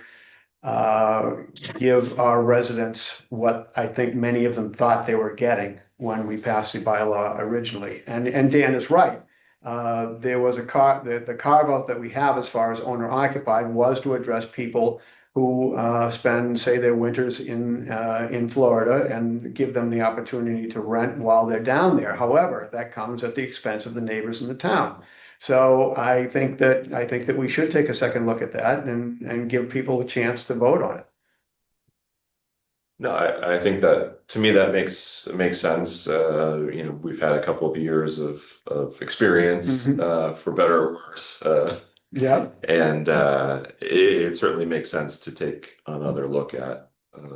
give our residents what I think many of them thought they were getting when we passed the bylaw originally. And Dan is right. There was the carve out that we have as far as owner occupied was to address people who spend, say, their winters in Florida and give them the opportunity to rent while they're down there. However, that comes at the expense of the neighbors in the town. So I think that we should take a second look at that and give people a chance to vote on it. No, I think that, to me, that makes sense. We've had a couple of years of experience, for better or worse. Yeah. And it certainly makes sense to take another look at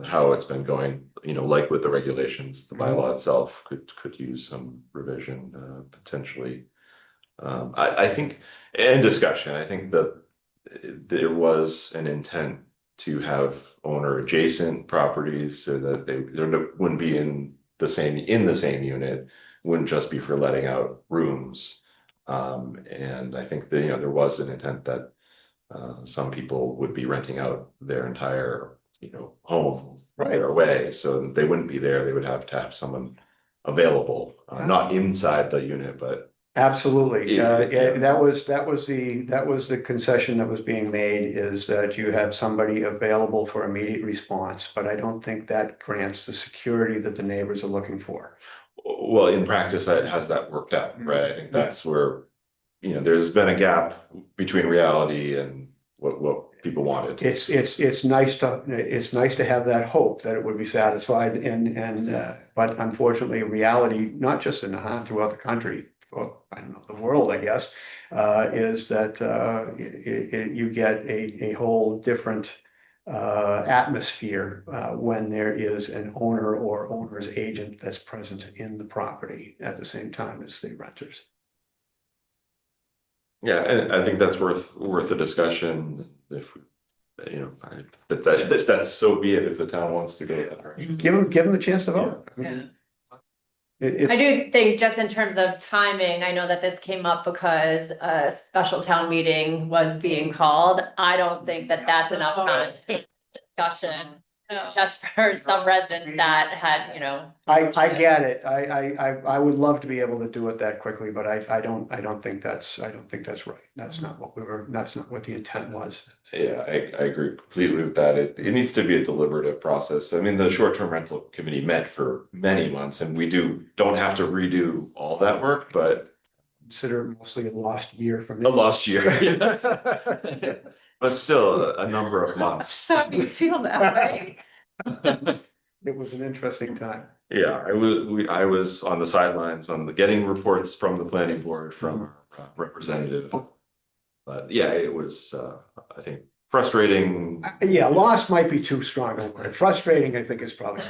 how it's been going. Like with the regulations, the bylaw itself could use some revision potentially. I think, and discussion, I think that there was an intent to have owner adjacent properties so that there wouldn't be in the same unit, wouldn't just be for letting out rooms. And I think that, there was an intent that some people would be renting out their entire, home right away. So they wouldn't be there. They would have to have someone available, not inside the unit, but absolutely. Yeah. That was the concession that was being made, is that you have somebody available for immediate response, but I don't think that grants the security that the neighbors are looking for. Well, in practice, has that worked out, right? I think that's where, there's been a gap between reality and what people wanted. It's nice to have that hope that it would be satisfied, but unfortunately, reality, not just in Nahant, throughout the country, well, I don't know, the world, I guess, is that you get a whole different atmosphere when there is an owner or owner's agent that's present in the property at the same time as the renters. Yeah, and I think that's worth a discussion. If that's so be it. If the town wants to go that direction, Give them the chance to vote. I mean, I do think, just in terms of timing, I know that this came up because a special town meeting was being called. I don't think that that's enough time to discussion. Just for some residents that had, I get it. I would love to be able to do it that quickly, but I don't think that's right. That's not what the intent was. Yeah, I agree completely with that. It needs to be a deliberative process. I mean, the short-term rental committee met for many months, and we don't have to redo all that work, but Consider it mostly a lost year for me. a lost year, yes. But still a number of months. So you feel that way? It was an interesting time. Yeah, I was on the sidelines getting reports from the planning board from our representative. But yeah, it was, I think, frustrating. Yeah, lost might be too strong a word. Frustrating, I think, is probably.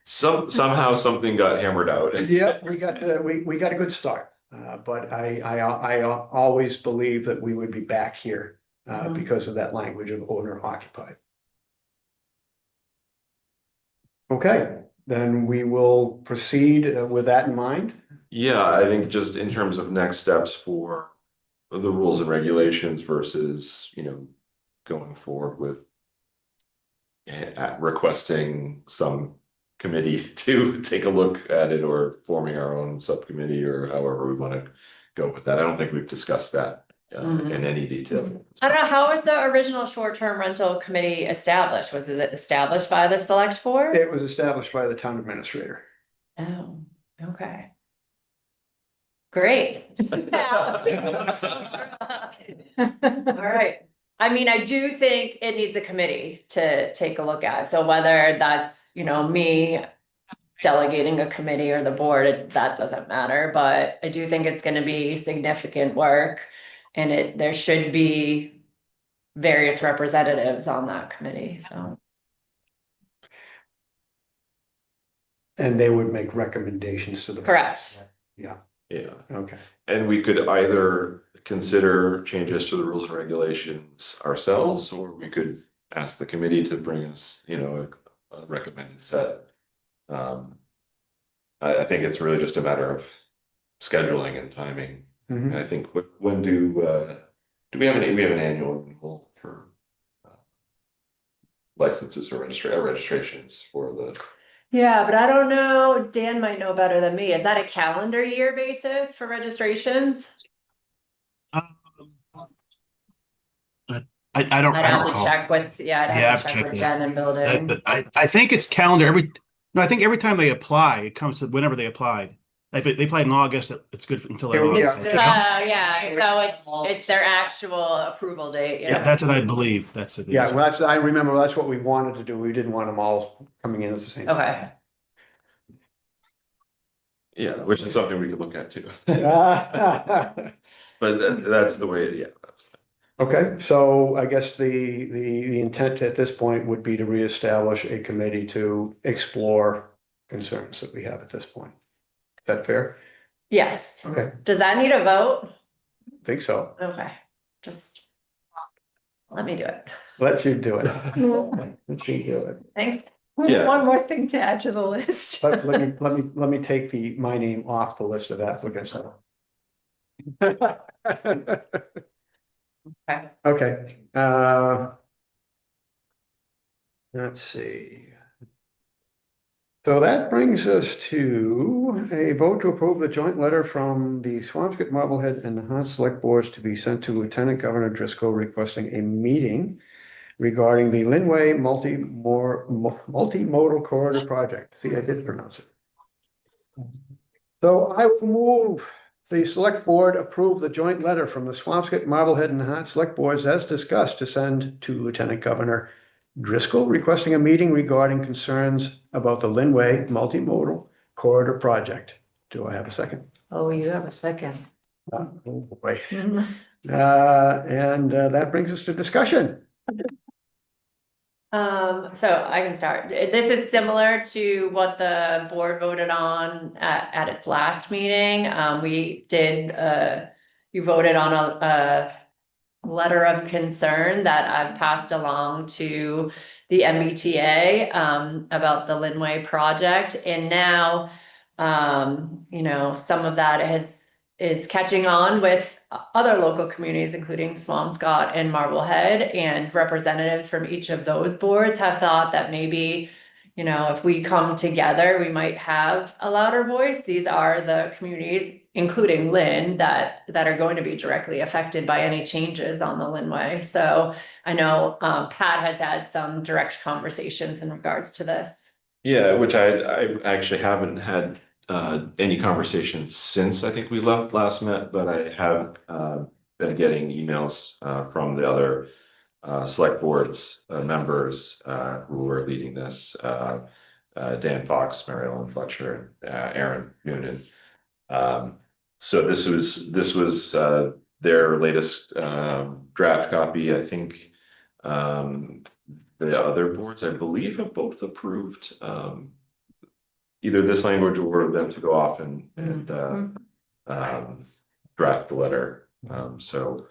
Somehow something got hammered out. Yeah, we got a good start, but I always believe that we would be back here because of that language of owner occupied. Okay, then we will proceed with that in mind. Yeah, I think just in terms of next steps for the rules and regulations versus, going forward with requesting some committee to take a look at it or forming our own subcommittee or however we want to go with that. I don't think we've discussed that in any detail. I don't know, how was the original short-term rental committee established? Was it established by the select board? It was established by the town administrator. Oh, okay. Great. All right. I mean, I do think it needs a committee to take a look at. So whether that's, me delegating a committee or the board, that doesn't matter. But I do think it's gonna be significant work. And there should be various representatives on that committee, so. And they would make recommendations to the. Correct. Yeah, Yeah, okay. and we could either consider changes to the rules and regulations ourselves, or we could ask the committee to bring us, a recommended set. I think it's really just a matter of scheduling and timing. Mhm. And I think when do we have we have an annual renewal for licenses or registrations for the. Yeah, but I don't know, Dan might know better than me. Is that a calendar year basis for registrations? I don't I'd have to recall. check with, yeah, I'd Yeah, have I've to check checked with that. Jen and building. I think it's calendar no, I think every time they apply, it comes to whenever they applied. If they applied in August, it's good until Yeah, August. yeah. Yeah, so it's their actual approval date, Yeah, yeah. that's what I believe. That's what. Yeah, well, I remember that's what we wanted to do. We didn't want them all coming in at the same time. Okay, Yeah, which is something we could look at too. Okay, But that's the way, yeah, that's fine. so I guess the intent at this point would be to reestablish a committee to explore concerns that we have at this point. Is that fair? yes. Okay, Does that need a vote? think so. Okay, just let me do it. Let you do it. Let you do it. Thanks. Yeah. One more thing to add to the list. Let me take my name off the list of applicants. Okay. Okay, let's see. So that brings us to a vote to approve the joint letter from the Swampscott, Marblehead and Nahant Select Boards to be sent to Lieutenant Governor Driscoll requesting a meeting regarding the Linway multimodal corridor project. See, I did pronounce it. So I will move the select board approve the joint letter from the Swampscott, Marblehead and Nahant Select Boards as discussed to send to Lieutenant Governor Driscoll requesting a meeting regarding concerns about the Linway multimodal corridor project. Do I have a second? Oh, you have a second. Oh boy. And that brings us to discussion. So I can start. This is similar to what the board voted on at its last meeting. You voted on a letter of concern that I've passed along to the MBTA about the Linway project. And now, some of that is catching on with other local communities, including Swampscott and Marblehead, and representatives from each of those boards have thought that maybe, if we come together, we might have a louder voice. These are the communities, including Lynn, that are going to be directly affected by any changes on the Linway. So I know Pat has had some direct conversations in regards to this. Yeah, which I actually haven't had any conversations since I think we last met, but I have been getting emails from the other select boards members who are leading this, Dan Fox, Mary Ellen Fletcher, Aaron Noonan. So this was their latest draft copy. I think the other boards, I believe, have both approved either this language or them to go off and draft the letter. So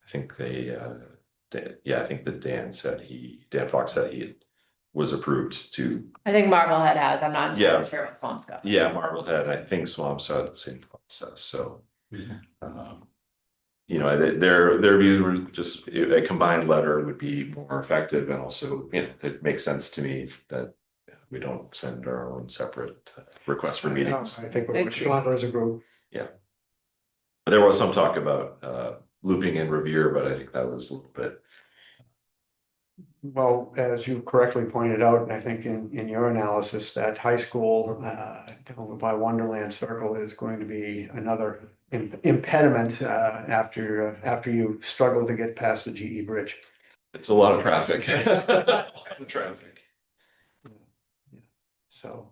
I think I think that Dan Fox said he had was approved to, I think Marblehead has, I'm not Yeah. entirely sure what Swampscott. yeah, Marblehead, I think Swamps had the same process, so. You know, their views were just a combined letter would be more effective, and also, you know, it makes sense to me that we don't send our own separate requests for meetings. I think we're stronger as a group. There was some talk about looping in Revere, but I think that was a little bit. Well, as you correctly pointed out, and I think in your analysis, that high school over by Wonderland Circle is going to be another impediment after you struggle to get past the GE Bridge. It's a lot of traffic. A lot of traffic. So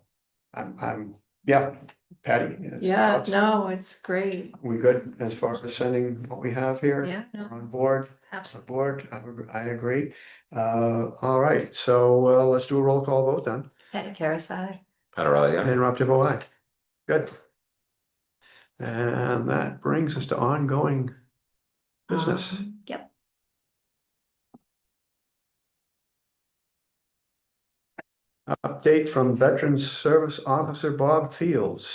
yeah, Patty. Yeah, thoughts? no, it's great. We good as far as sending what we have here? Yeah, no, We're on board. absolutely. Board, I agree. All right, so let's do a roll call vote then. Patty Karas, aye. Pat Riley, yeah. And Rob Tibble, aye. Good. And that brings us to ongoing business. Yep. Update from Veterans Service Officer Bob Fields.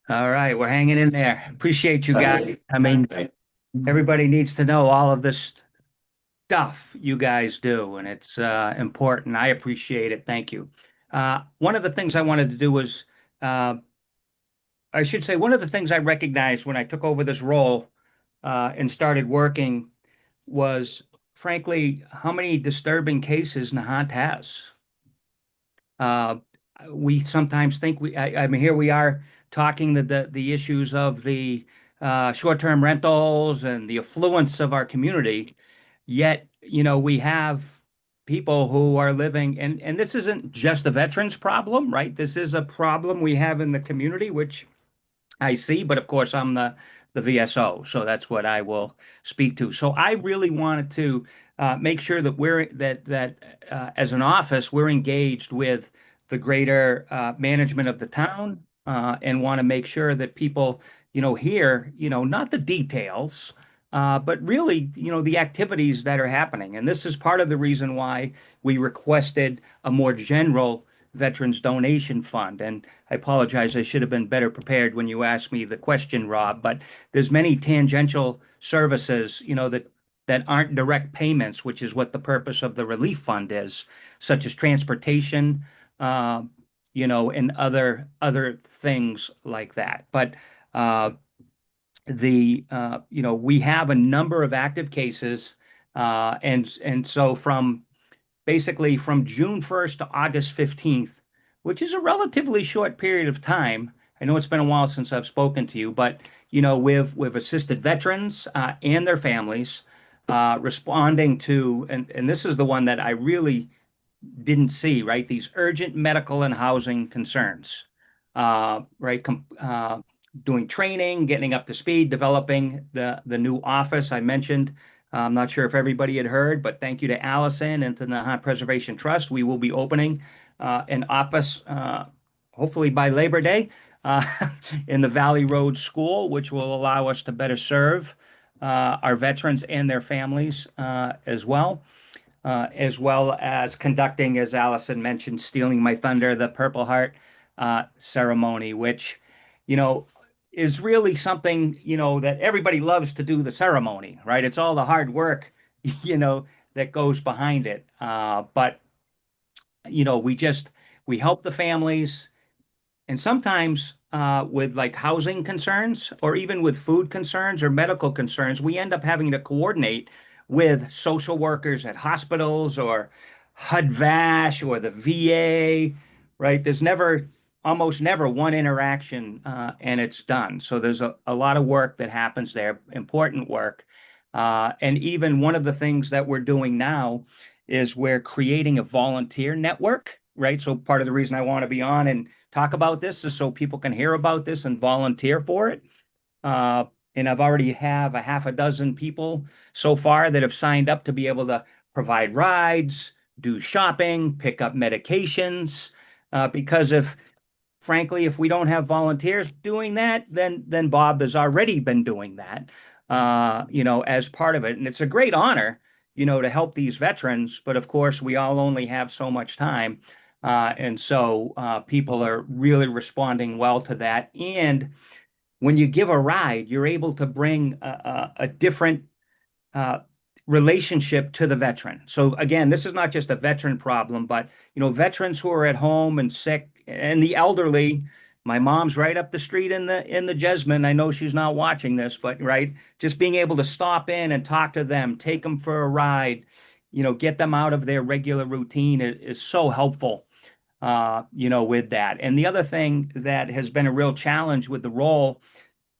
All right, we're hanging in there. Appreciate you guys. I mean, everybody needs to know all of this stuff you guys do, and it's important. I appreciate it. Thank you. One of the things I wanted to do was, I should say, one of the things I recognized when I took over this role and started working was, frankly, how many disturbing cases Nahant has. We sometimes think I mean, here we are talking the issues of the short-term rentals and the affluence of our community. Yet, you know, we have people who are living, and this isn't just a veterans problem, right? This is a problem we have in the community, which I see, but of course I'm the VSO, so that's what I will speak to. So I really wanted to make sure that as an office we're engaged with the greater management of the town, and want to make sure that people, you know, hear, you know, not the details, but really, you know, the activities that are happening. And this is part of the reason why we requested a more general Veterans Donation Fund. And I apologize, I should have been better prepared when you asked me the question, Rob, but there's many tangential services, you know, that aren't direct payments, which is what the purpose of the relief fund is, such as transportation, you know, and other things like that. But you know, we have a number of active cases, and so basically from June 1st to August 15th, which is a relatively short period of time. I know it's been a while since I've spoken to you, but you know, we've assisted veterans and their families responding to, and this is the one that I really didn't see, right? These urgent medical and housing concerns, right? Doing training, getting up to speed, developing the new office I mentioned. I'm not sure if everybody had heard, but thank you to Allison and to the Nahant Preservation Trust. We will be opening an office, hopefully by Labor Day, in the Valley Road School, which will allow us to better serve our veterans and their families as well as conducting, as Allison mentioned, stealing my thunder, the Purple Heart ceremony, which, you know, is really something, you know, that everybody loves to do the ceremony, right? It's all the hard work, you know, that goes behind it. But, you know, we help the families, and sometimes with like housing concerns or even with food concerns or medical concerns, we end up having to coordinate with social workers at hospitals or HUD-VASH or the VA, right? There's almost never one interaction and it's done. So there's a lot of work that happens there, important work. And even one of the things that we're doing now is we're creating a volunteer network, right? So part of the reason I want to be on and talk about this is so people can hear about this and volunteer for it. And I've already have a half a dozen people so far that have signed up to be able to provide rides, do shopping, pick up medications. Because frankly, if we don't have volunteers doing that, then Bob has already been doing that. as part of it. And it's a great honor, to help these veterans. But of course, we all only have so much time. And so people are really responding well to that. And when you give a ride, you're able to bring a different uh, relationship to the veteran. So again, this is not just a veteran problem, but veterans who are at home and sick and the elderly. My mom's right up the street in the Jesmond. I know she's not watching this, but right, just being able to stop in and talk to them, take them for a ride, get them out of their regular routine is so helpful. With that. And the other thing that has been a real challenge with the role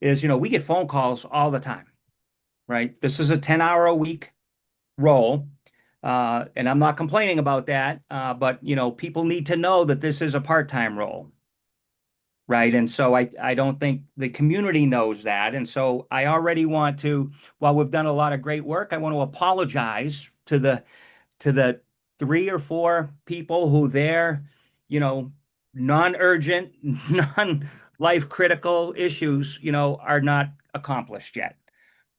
is, we get phone calls all the time, right? This is a 10-hour a week role. And I'm not complaining about that. But, people need to know that this is a part-time role, right? And so I don't think the community knows that. And so I already want to, while we've done a lot of great work, I want to apologize to the 3 or 4 people who their, non-urgent, non-life critical issues, are not accomplished yet,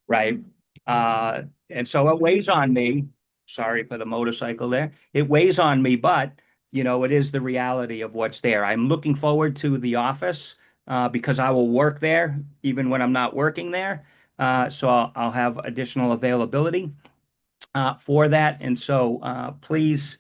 right? And so it weighs on me. Sorry for the motorcycle there. It weighs on me, but it is the reality of what's there. I'm looking forward to the office because I will work there even when I'm not working there. So I'll have additional availability for that. And so please,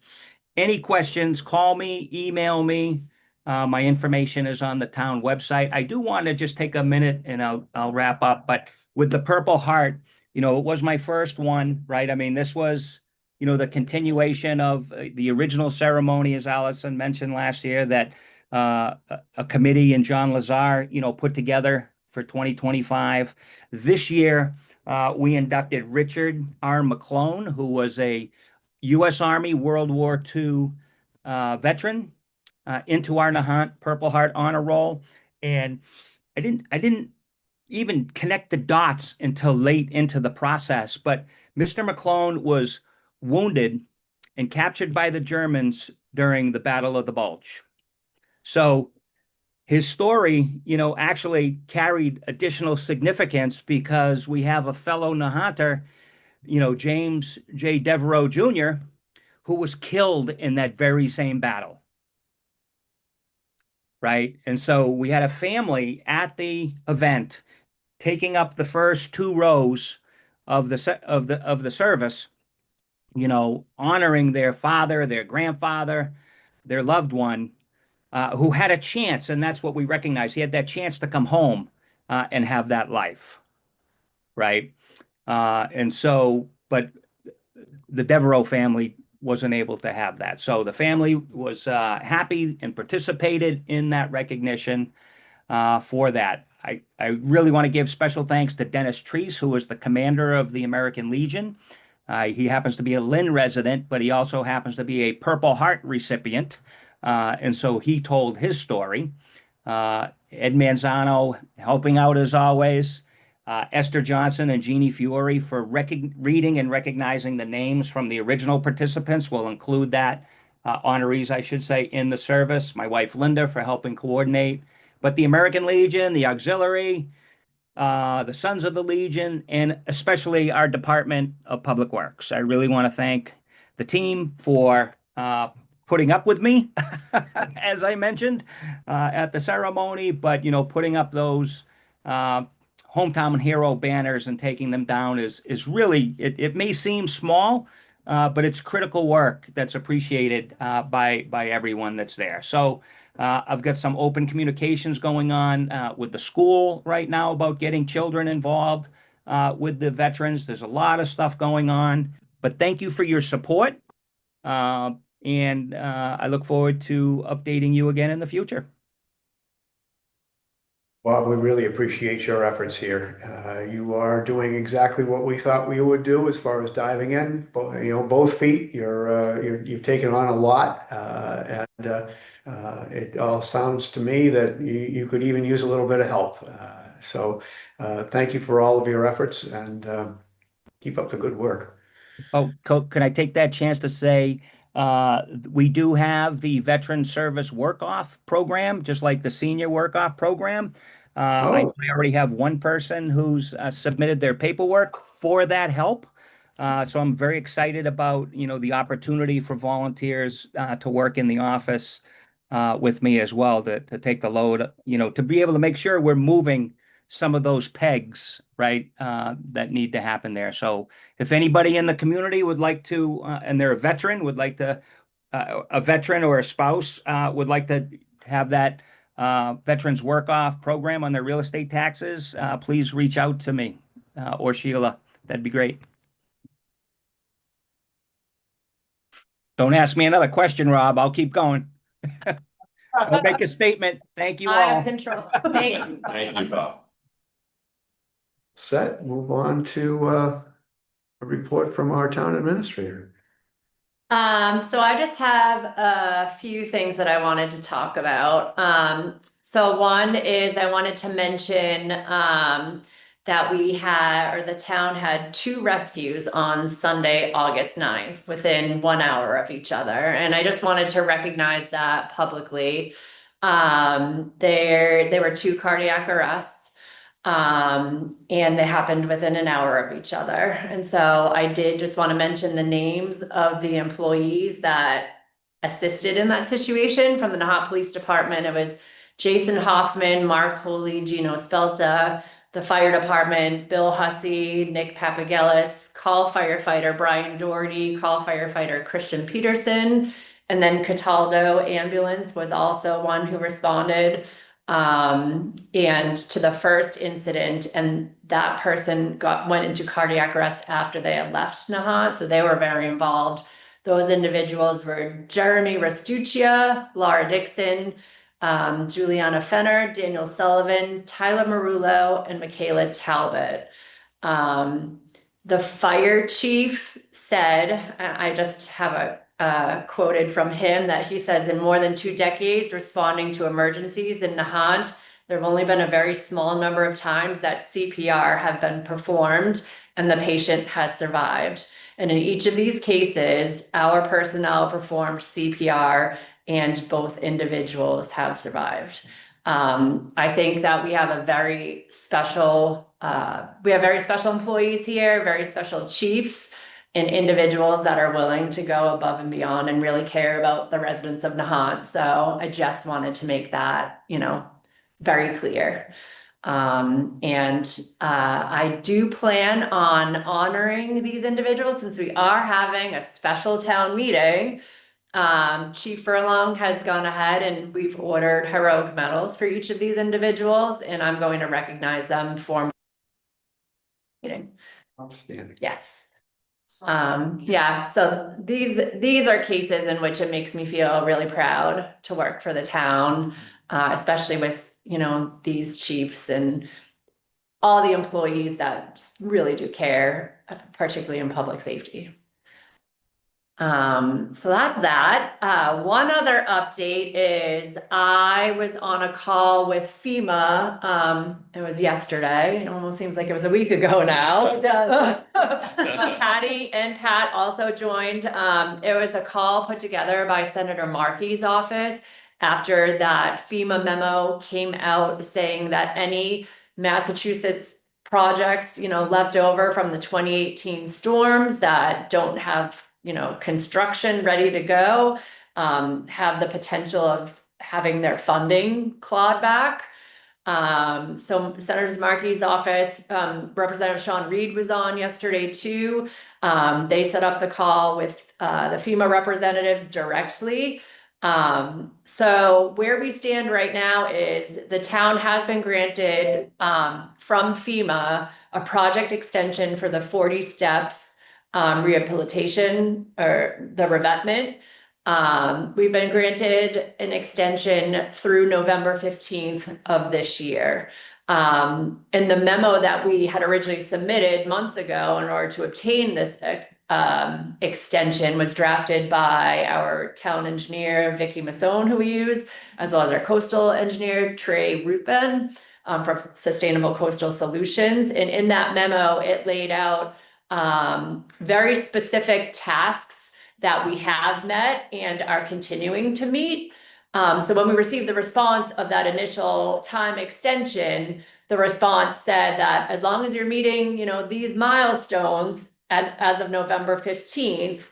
any questions, call me, email me. My information is on the town website. I do want to just take a minute and I'll wrap up. But with the Purple Heart, it was my first one, right? I mean, this was, the continuation of the original ceremony, as Allison mentioned last year, that a committee and John Lazar, put together for 2025. This year, we inducted Richard R. McClone, who was a U.S. Army World War II veteran, into our Nahant Purple Heart honor roll. And I didn't even connect the dots until late into the process. But Mr. McClone was wounded and captured by the Germans during the Battle of the Bulge. So his story, actually carried additional significance because we have a fellow Nahanter, James J. Devereaux Jr., who was killed in that very same battle. Right. And so we had a family at the event taking up the first 2 rows of the service, honoring their father, their grandfather, their loved one, who had a chance, and that's what we recognize. He had that chance to come home and have that life, right? And so, but the Devereaux family wasn't able to have that. So the family was happy and participated in that recognition for that. I really want to give special thanks to Dennis Treese, who was the commander of the American Legion. He happens to be a Lynn resident, but he also happens to be a Purple Heart recipient. And so he told his story. Ed Manzano helping out as always. Esther Johnson and Jeannie Fiore for reading and recognizing the names from the original participants. We'll include that, honorees, I should say, in the service. My wife, Linda, for helping coordinate. But the American Legion, the Auxiliary, the Sons of the Legion, and especially our Department of Public Works. I really want to thank the team for putting up with me, as I mentioned, at the ceremony, but, putting up those hometown hero banners and taking them down is really, it may seem small, but it's critical work that's appreciated by everyone that's there. So I've got some open communications going on with the school right now about getting children involved with the veterans. There's a lot of stuff going on, but thank you for your support. And I look forward to updating you again in the future. Well, we really appreciate your efforts here. You are doing exactly what we thought we would do as far as diving in. Both feet. You've taken on a lot, and it all sounds to me that you could even use a little bit of help. So, thank you for all of your efforts, and keep up the good work. Oh, can I take that chance to say we do have the Veteran Service Work-Off program, just like the Senior Work-Off program. I Oh. I already have one person who's submitted their paperwork for that help. So I'm very excited about, the opportunity for volunteers to work in the office with me as well, to take the load, to be able to make sure we're moving some of those pegs, right, that need to happen there. So if anybody in the community would like to, and they're a veteran, would like to, a veteran or a spouse would like to have that veterans work off program on their real estate taxes, please reach out to me or Sheila. That'd be great. Don't ask me another question, Rob. I'll keep going. I'll make a statement. Thank you I have all. control. Thank you, Bob. Set, move on to a report from our town administrator. So I just have a few things that I wanted to talk about. So one is I wanted to mention, that the town had 2 rescues on Sunday, August 9th, within 1 hour of each other. And I just wanted to recognize that publicly. There were 2 cardiac arrests. And they happened within an hour of each other. And so I did just want to mention the names of the employees that assisted in that situation from the Nahant Police Department. It was Jason Hoffman, Mark Holy, Gino Spelta, the fire department, Bill Hussey, Nick Papagelis, call firefighter Brian Doherty, call firefighter Christian Peterson, and then Cataldo Ambulance was also one who responded. And to the first incident, and that person went into cardiac arrest after they had left Nahant, so they were very involved. Those individuals were Jeremy Restuccia, Laura Dixon, Juliana Fenner, Daniel Sullivan, Tyler Marullo, and Michaela Talbot. The fire chief said, I just have a quoted from him, that he says, in more than 2 decades responding to emergencies in Nahant, there have only been a very small number of times that CPR have been performed and the patient has survived. And in each of these cases, our personnel performed CPR and both individuals have survived. I think that we have very special employees here, very special chiefs, and individuals that are willing to go above and beyond and really care about the residents of Nahant. So I just wanted to make that, very clear. I do plan on honoring these individuals since we are having a special town meeting. Chief Furlong has gone ahead and we've ordered heroic medals for each of these individuals, and I'm going to recognize them for meeting. Outstanding. Yes. Yeah, so these are cases in which it makes me feel really proud to work for the town, especially with, these chiefs and all the employees that really do care, particularly in public safety. So that's that. One other update is I was on a call with FEMA. It was yesterday. It almost seems like it was a week ago now. It does. Patty and Pat also joined. It was a call put together by Senator Markey's office after that FEMA memo came out saying that any Massachusetts projects, left over from the 2018 storms that don't have construction ready to go, have the potential of having their funding clawed back. So Senator Markey's office, Representative Sean Reed was on yesterday too. They set up the call with the FEMA representatives directly. So where we stand right now is the town has been granted from FEMA a project extension for the 40 steps rehabilitation or the revetment. We've been granted an extension through November 15th of this year. And the memo that we had originally submitted months ago in order to obtain this extension was drafted by our town engineer, Vicky Masson, who we use, as well as our coastal engineer, Trey Rupen, from Sustainable Coastal Solutions. And in that memo, it laid out very specific tasks that we have met and are continuing to meet. So when we received the response of that initial time extension, the response said that as long as you're meeting, these milestones as of November 15th,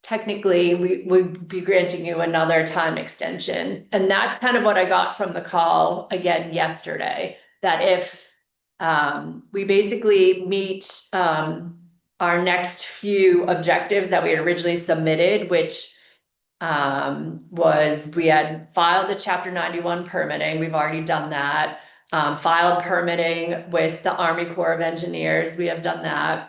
technically we would be granting you another time extension. And that's kind of what I got from the call again yesterday, that if we basically meet our next few objectives that we had originally submitted, which was we had filed the chapter 91 permitting, we've already done that. Filed permitting with the Army Corps of Engineers, we have done that.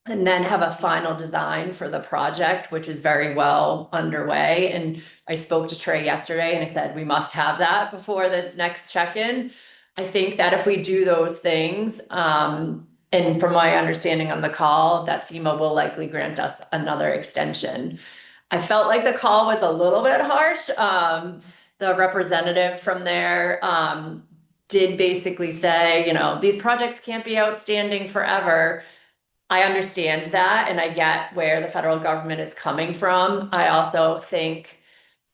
And then have a final design for the project, which is very well underway. And I spoke to Trey yesterday and I said, we must have that before this next check-in. I think that if we do those things, and from my understanding on the call, that FEMA will likely grant us another extension. I felt like the call was a little bit harsh. The representative from there did basically say, these projects can't be outstanding forever. I understand that, and I get where the federal government is coming from. I also think,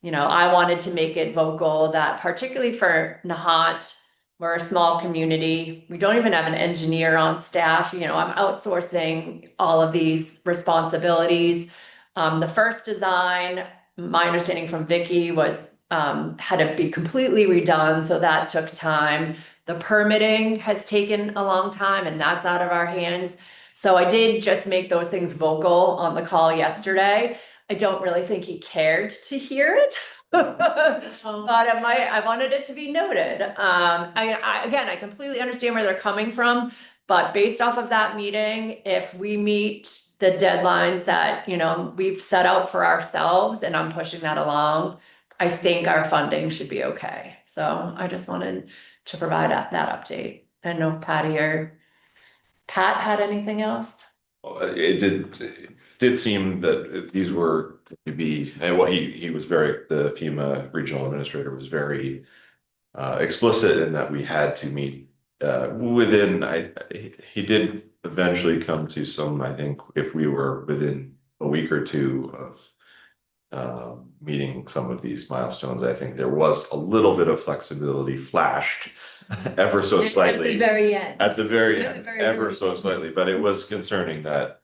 I wanted to make it vocal that particularly for Nahant, we're a small community. We don't even have an engineer on staff. I'm outsourcing all of these responsibilities. The first design, my understanding from Vicky was had to be completely redone, so that took time. The permitting has taken a long time, and that's out of our hands. So I did just make those things vocal on the call yesterday. I don't really think he cared to hear it. But I wanted it to be noted. I completely understand where they're coming from, but based off of that meeting, if we meet the deadlines that, we've set out for ourselves, and I'm pushing that along, I think our funding should be okay. So I just wanted to provide that update. I don't know if Patty or Pat had anything else? It did seem that these were to be, and what he was the FEMA regional administrator was very explicit in that we had to meet he did eventually come to some, I think if we were within a week or two of meeting some of these milestones, I think there was a little bit of flexibility flashed ever so slightly. At the very end. At the very Really end, very, ever very so end. slightly, but it was concerning that,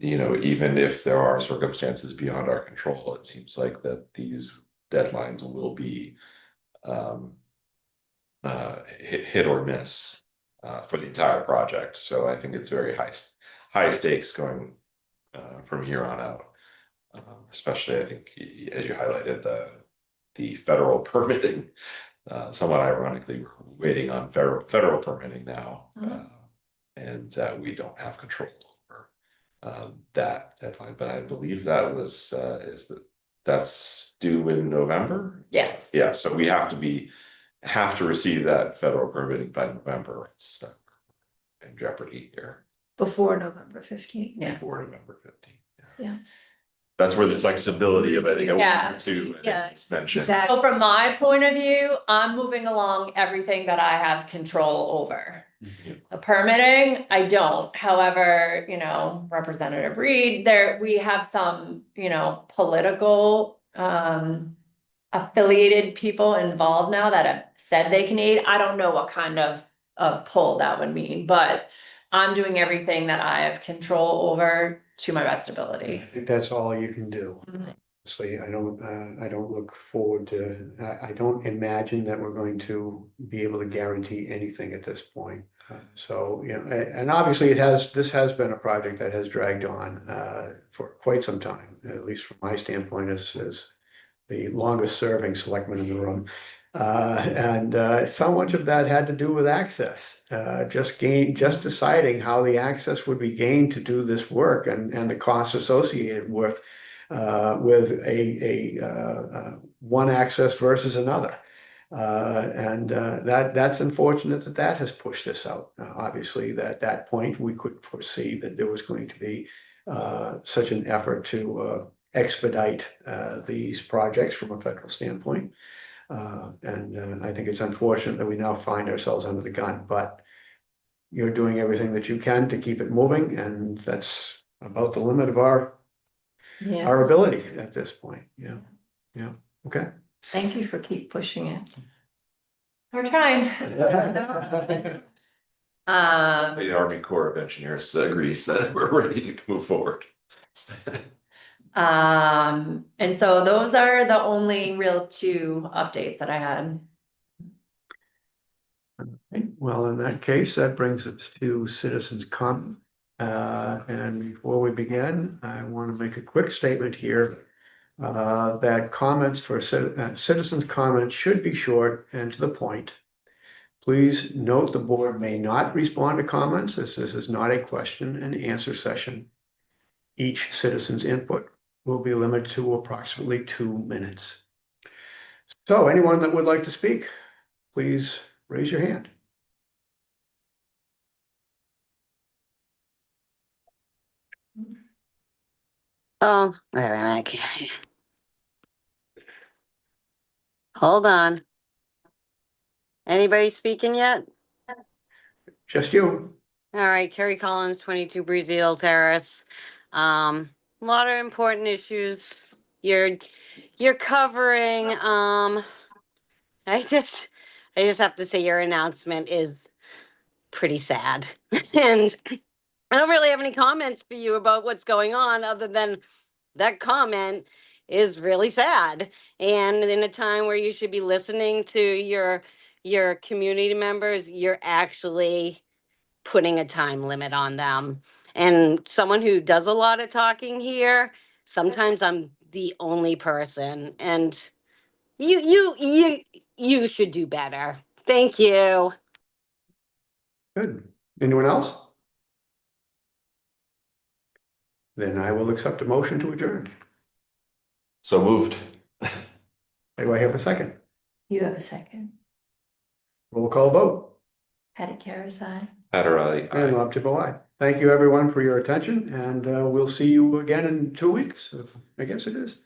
even if there are circumstances beyond our control, it seems like that these deadlines will be hit or miss for the entire project. So I think it's very high stakes going from here on out. Especially, I think, as you highlighted, the federal permitting. Somewhat ironically, we're waiting on federal permitting now, and we don't have control over that deadline. But I believe that was that's due in November. Yes. Yeah, so we have to receive that federal permitting by November. It's in jeopardy here. Before November 15th. Yeah. Before November 15th. Yeah. That's where the flexibility of, I think, Yeah. is mentioned. Exactly. So from my point of view, I'm moving along everything that I have control over. The permitting, I don't. However, Representative Reed, we have some, political affiliated people involved now that have said they can aid. I don't know what kind of pull that would mean, but I'm doing everything that I have control over to my best ability. I think that's all you can do. Mhm. Honestly, I don't look forward to, I don't imagine that we're going to be able to guarantee anything at this point. So, and obviously this has been a project that has dragged on for quite some time, at least from my standpoint as the longest serving selectman in the room. And so much of that had to do with access, just deciding how the access would be gained to do this work and the costs associated with one access versus another. That's unfortunate that has pushed this out. Obviously, at that point, we couldn't foresee that there was going to be such an effort to expedite these projects from a federal standpoint. And I think it's unfortunate that we now find ourselves under the gun, but you're doing everything that you can to keep it moving, and that's about the limit of our ability at this point. Yeah. Okay. Thank you for keep pushing it. We're trying. The Army Corps of Engineers agrees that we're ready to move forward. And so those are the only real two updates that I had. Well, in that case, that brings us to citizens' comment. And before we begin, I want to make a quick statement here. That comments for citizens' comments should be short and to the point. Please note the board may not respond to comments as this is not a question and answer session. Each citizen's input will be limited to approximately 2 minutes. So anyone that would like to speak, please raise your hand. Oh, wait a minute. Hold on. Anybody speaking yet? Just you. All right, Kerry Collins, 22 Breezy Hill Terrace. A lot of important issues you're covering. I just have to say your announcement is pretty sad. And I don't really have any comments for you about what's going on other than that comment is really sad. And in a time where you should be listening to your community members, you're actually putting a time limit on them. And someone who does a lot of talking here, sometimes I'm the only person. And you should do better. Thank you. Good. Anyone else? Then I will accept a motion to adjourn. So moved. Do I have a second? You have a second. Roll call vote. Patty Carazai. Adderall. And Rob Tibble. Thank you, everyone, for your attention, and we'll see you again in 2 weeks. I guess it is.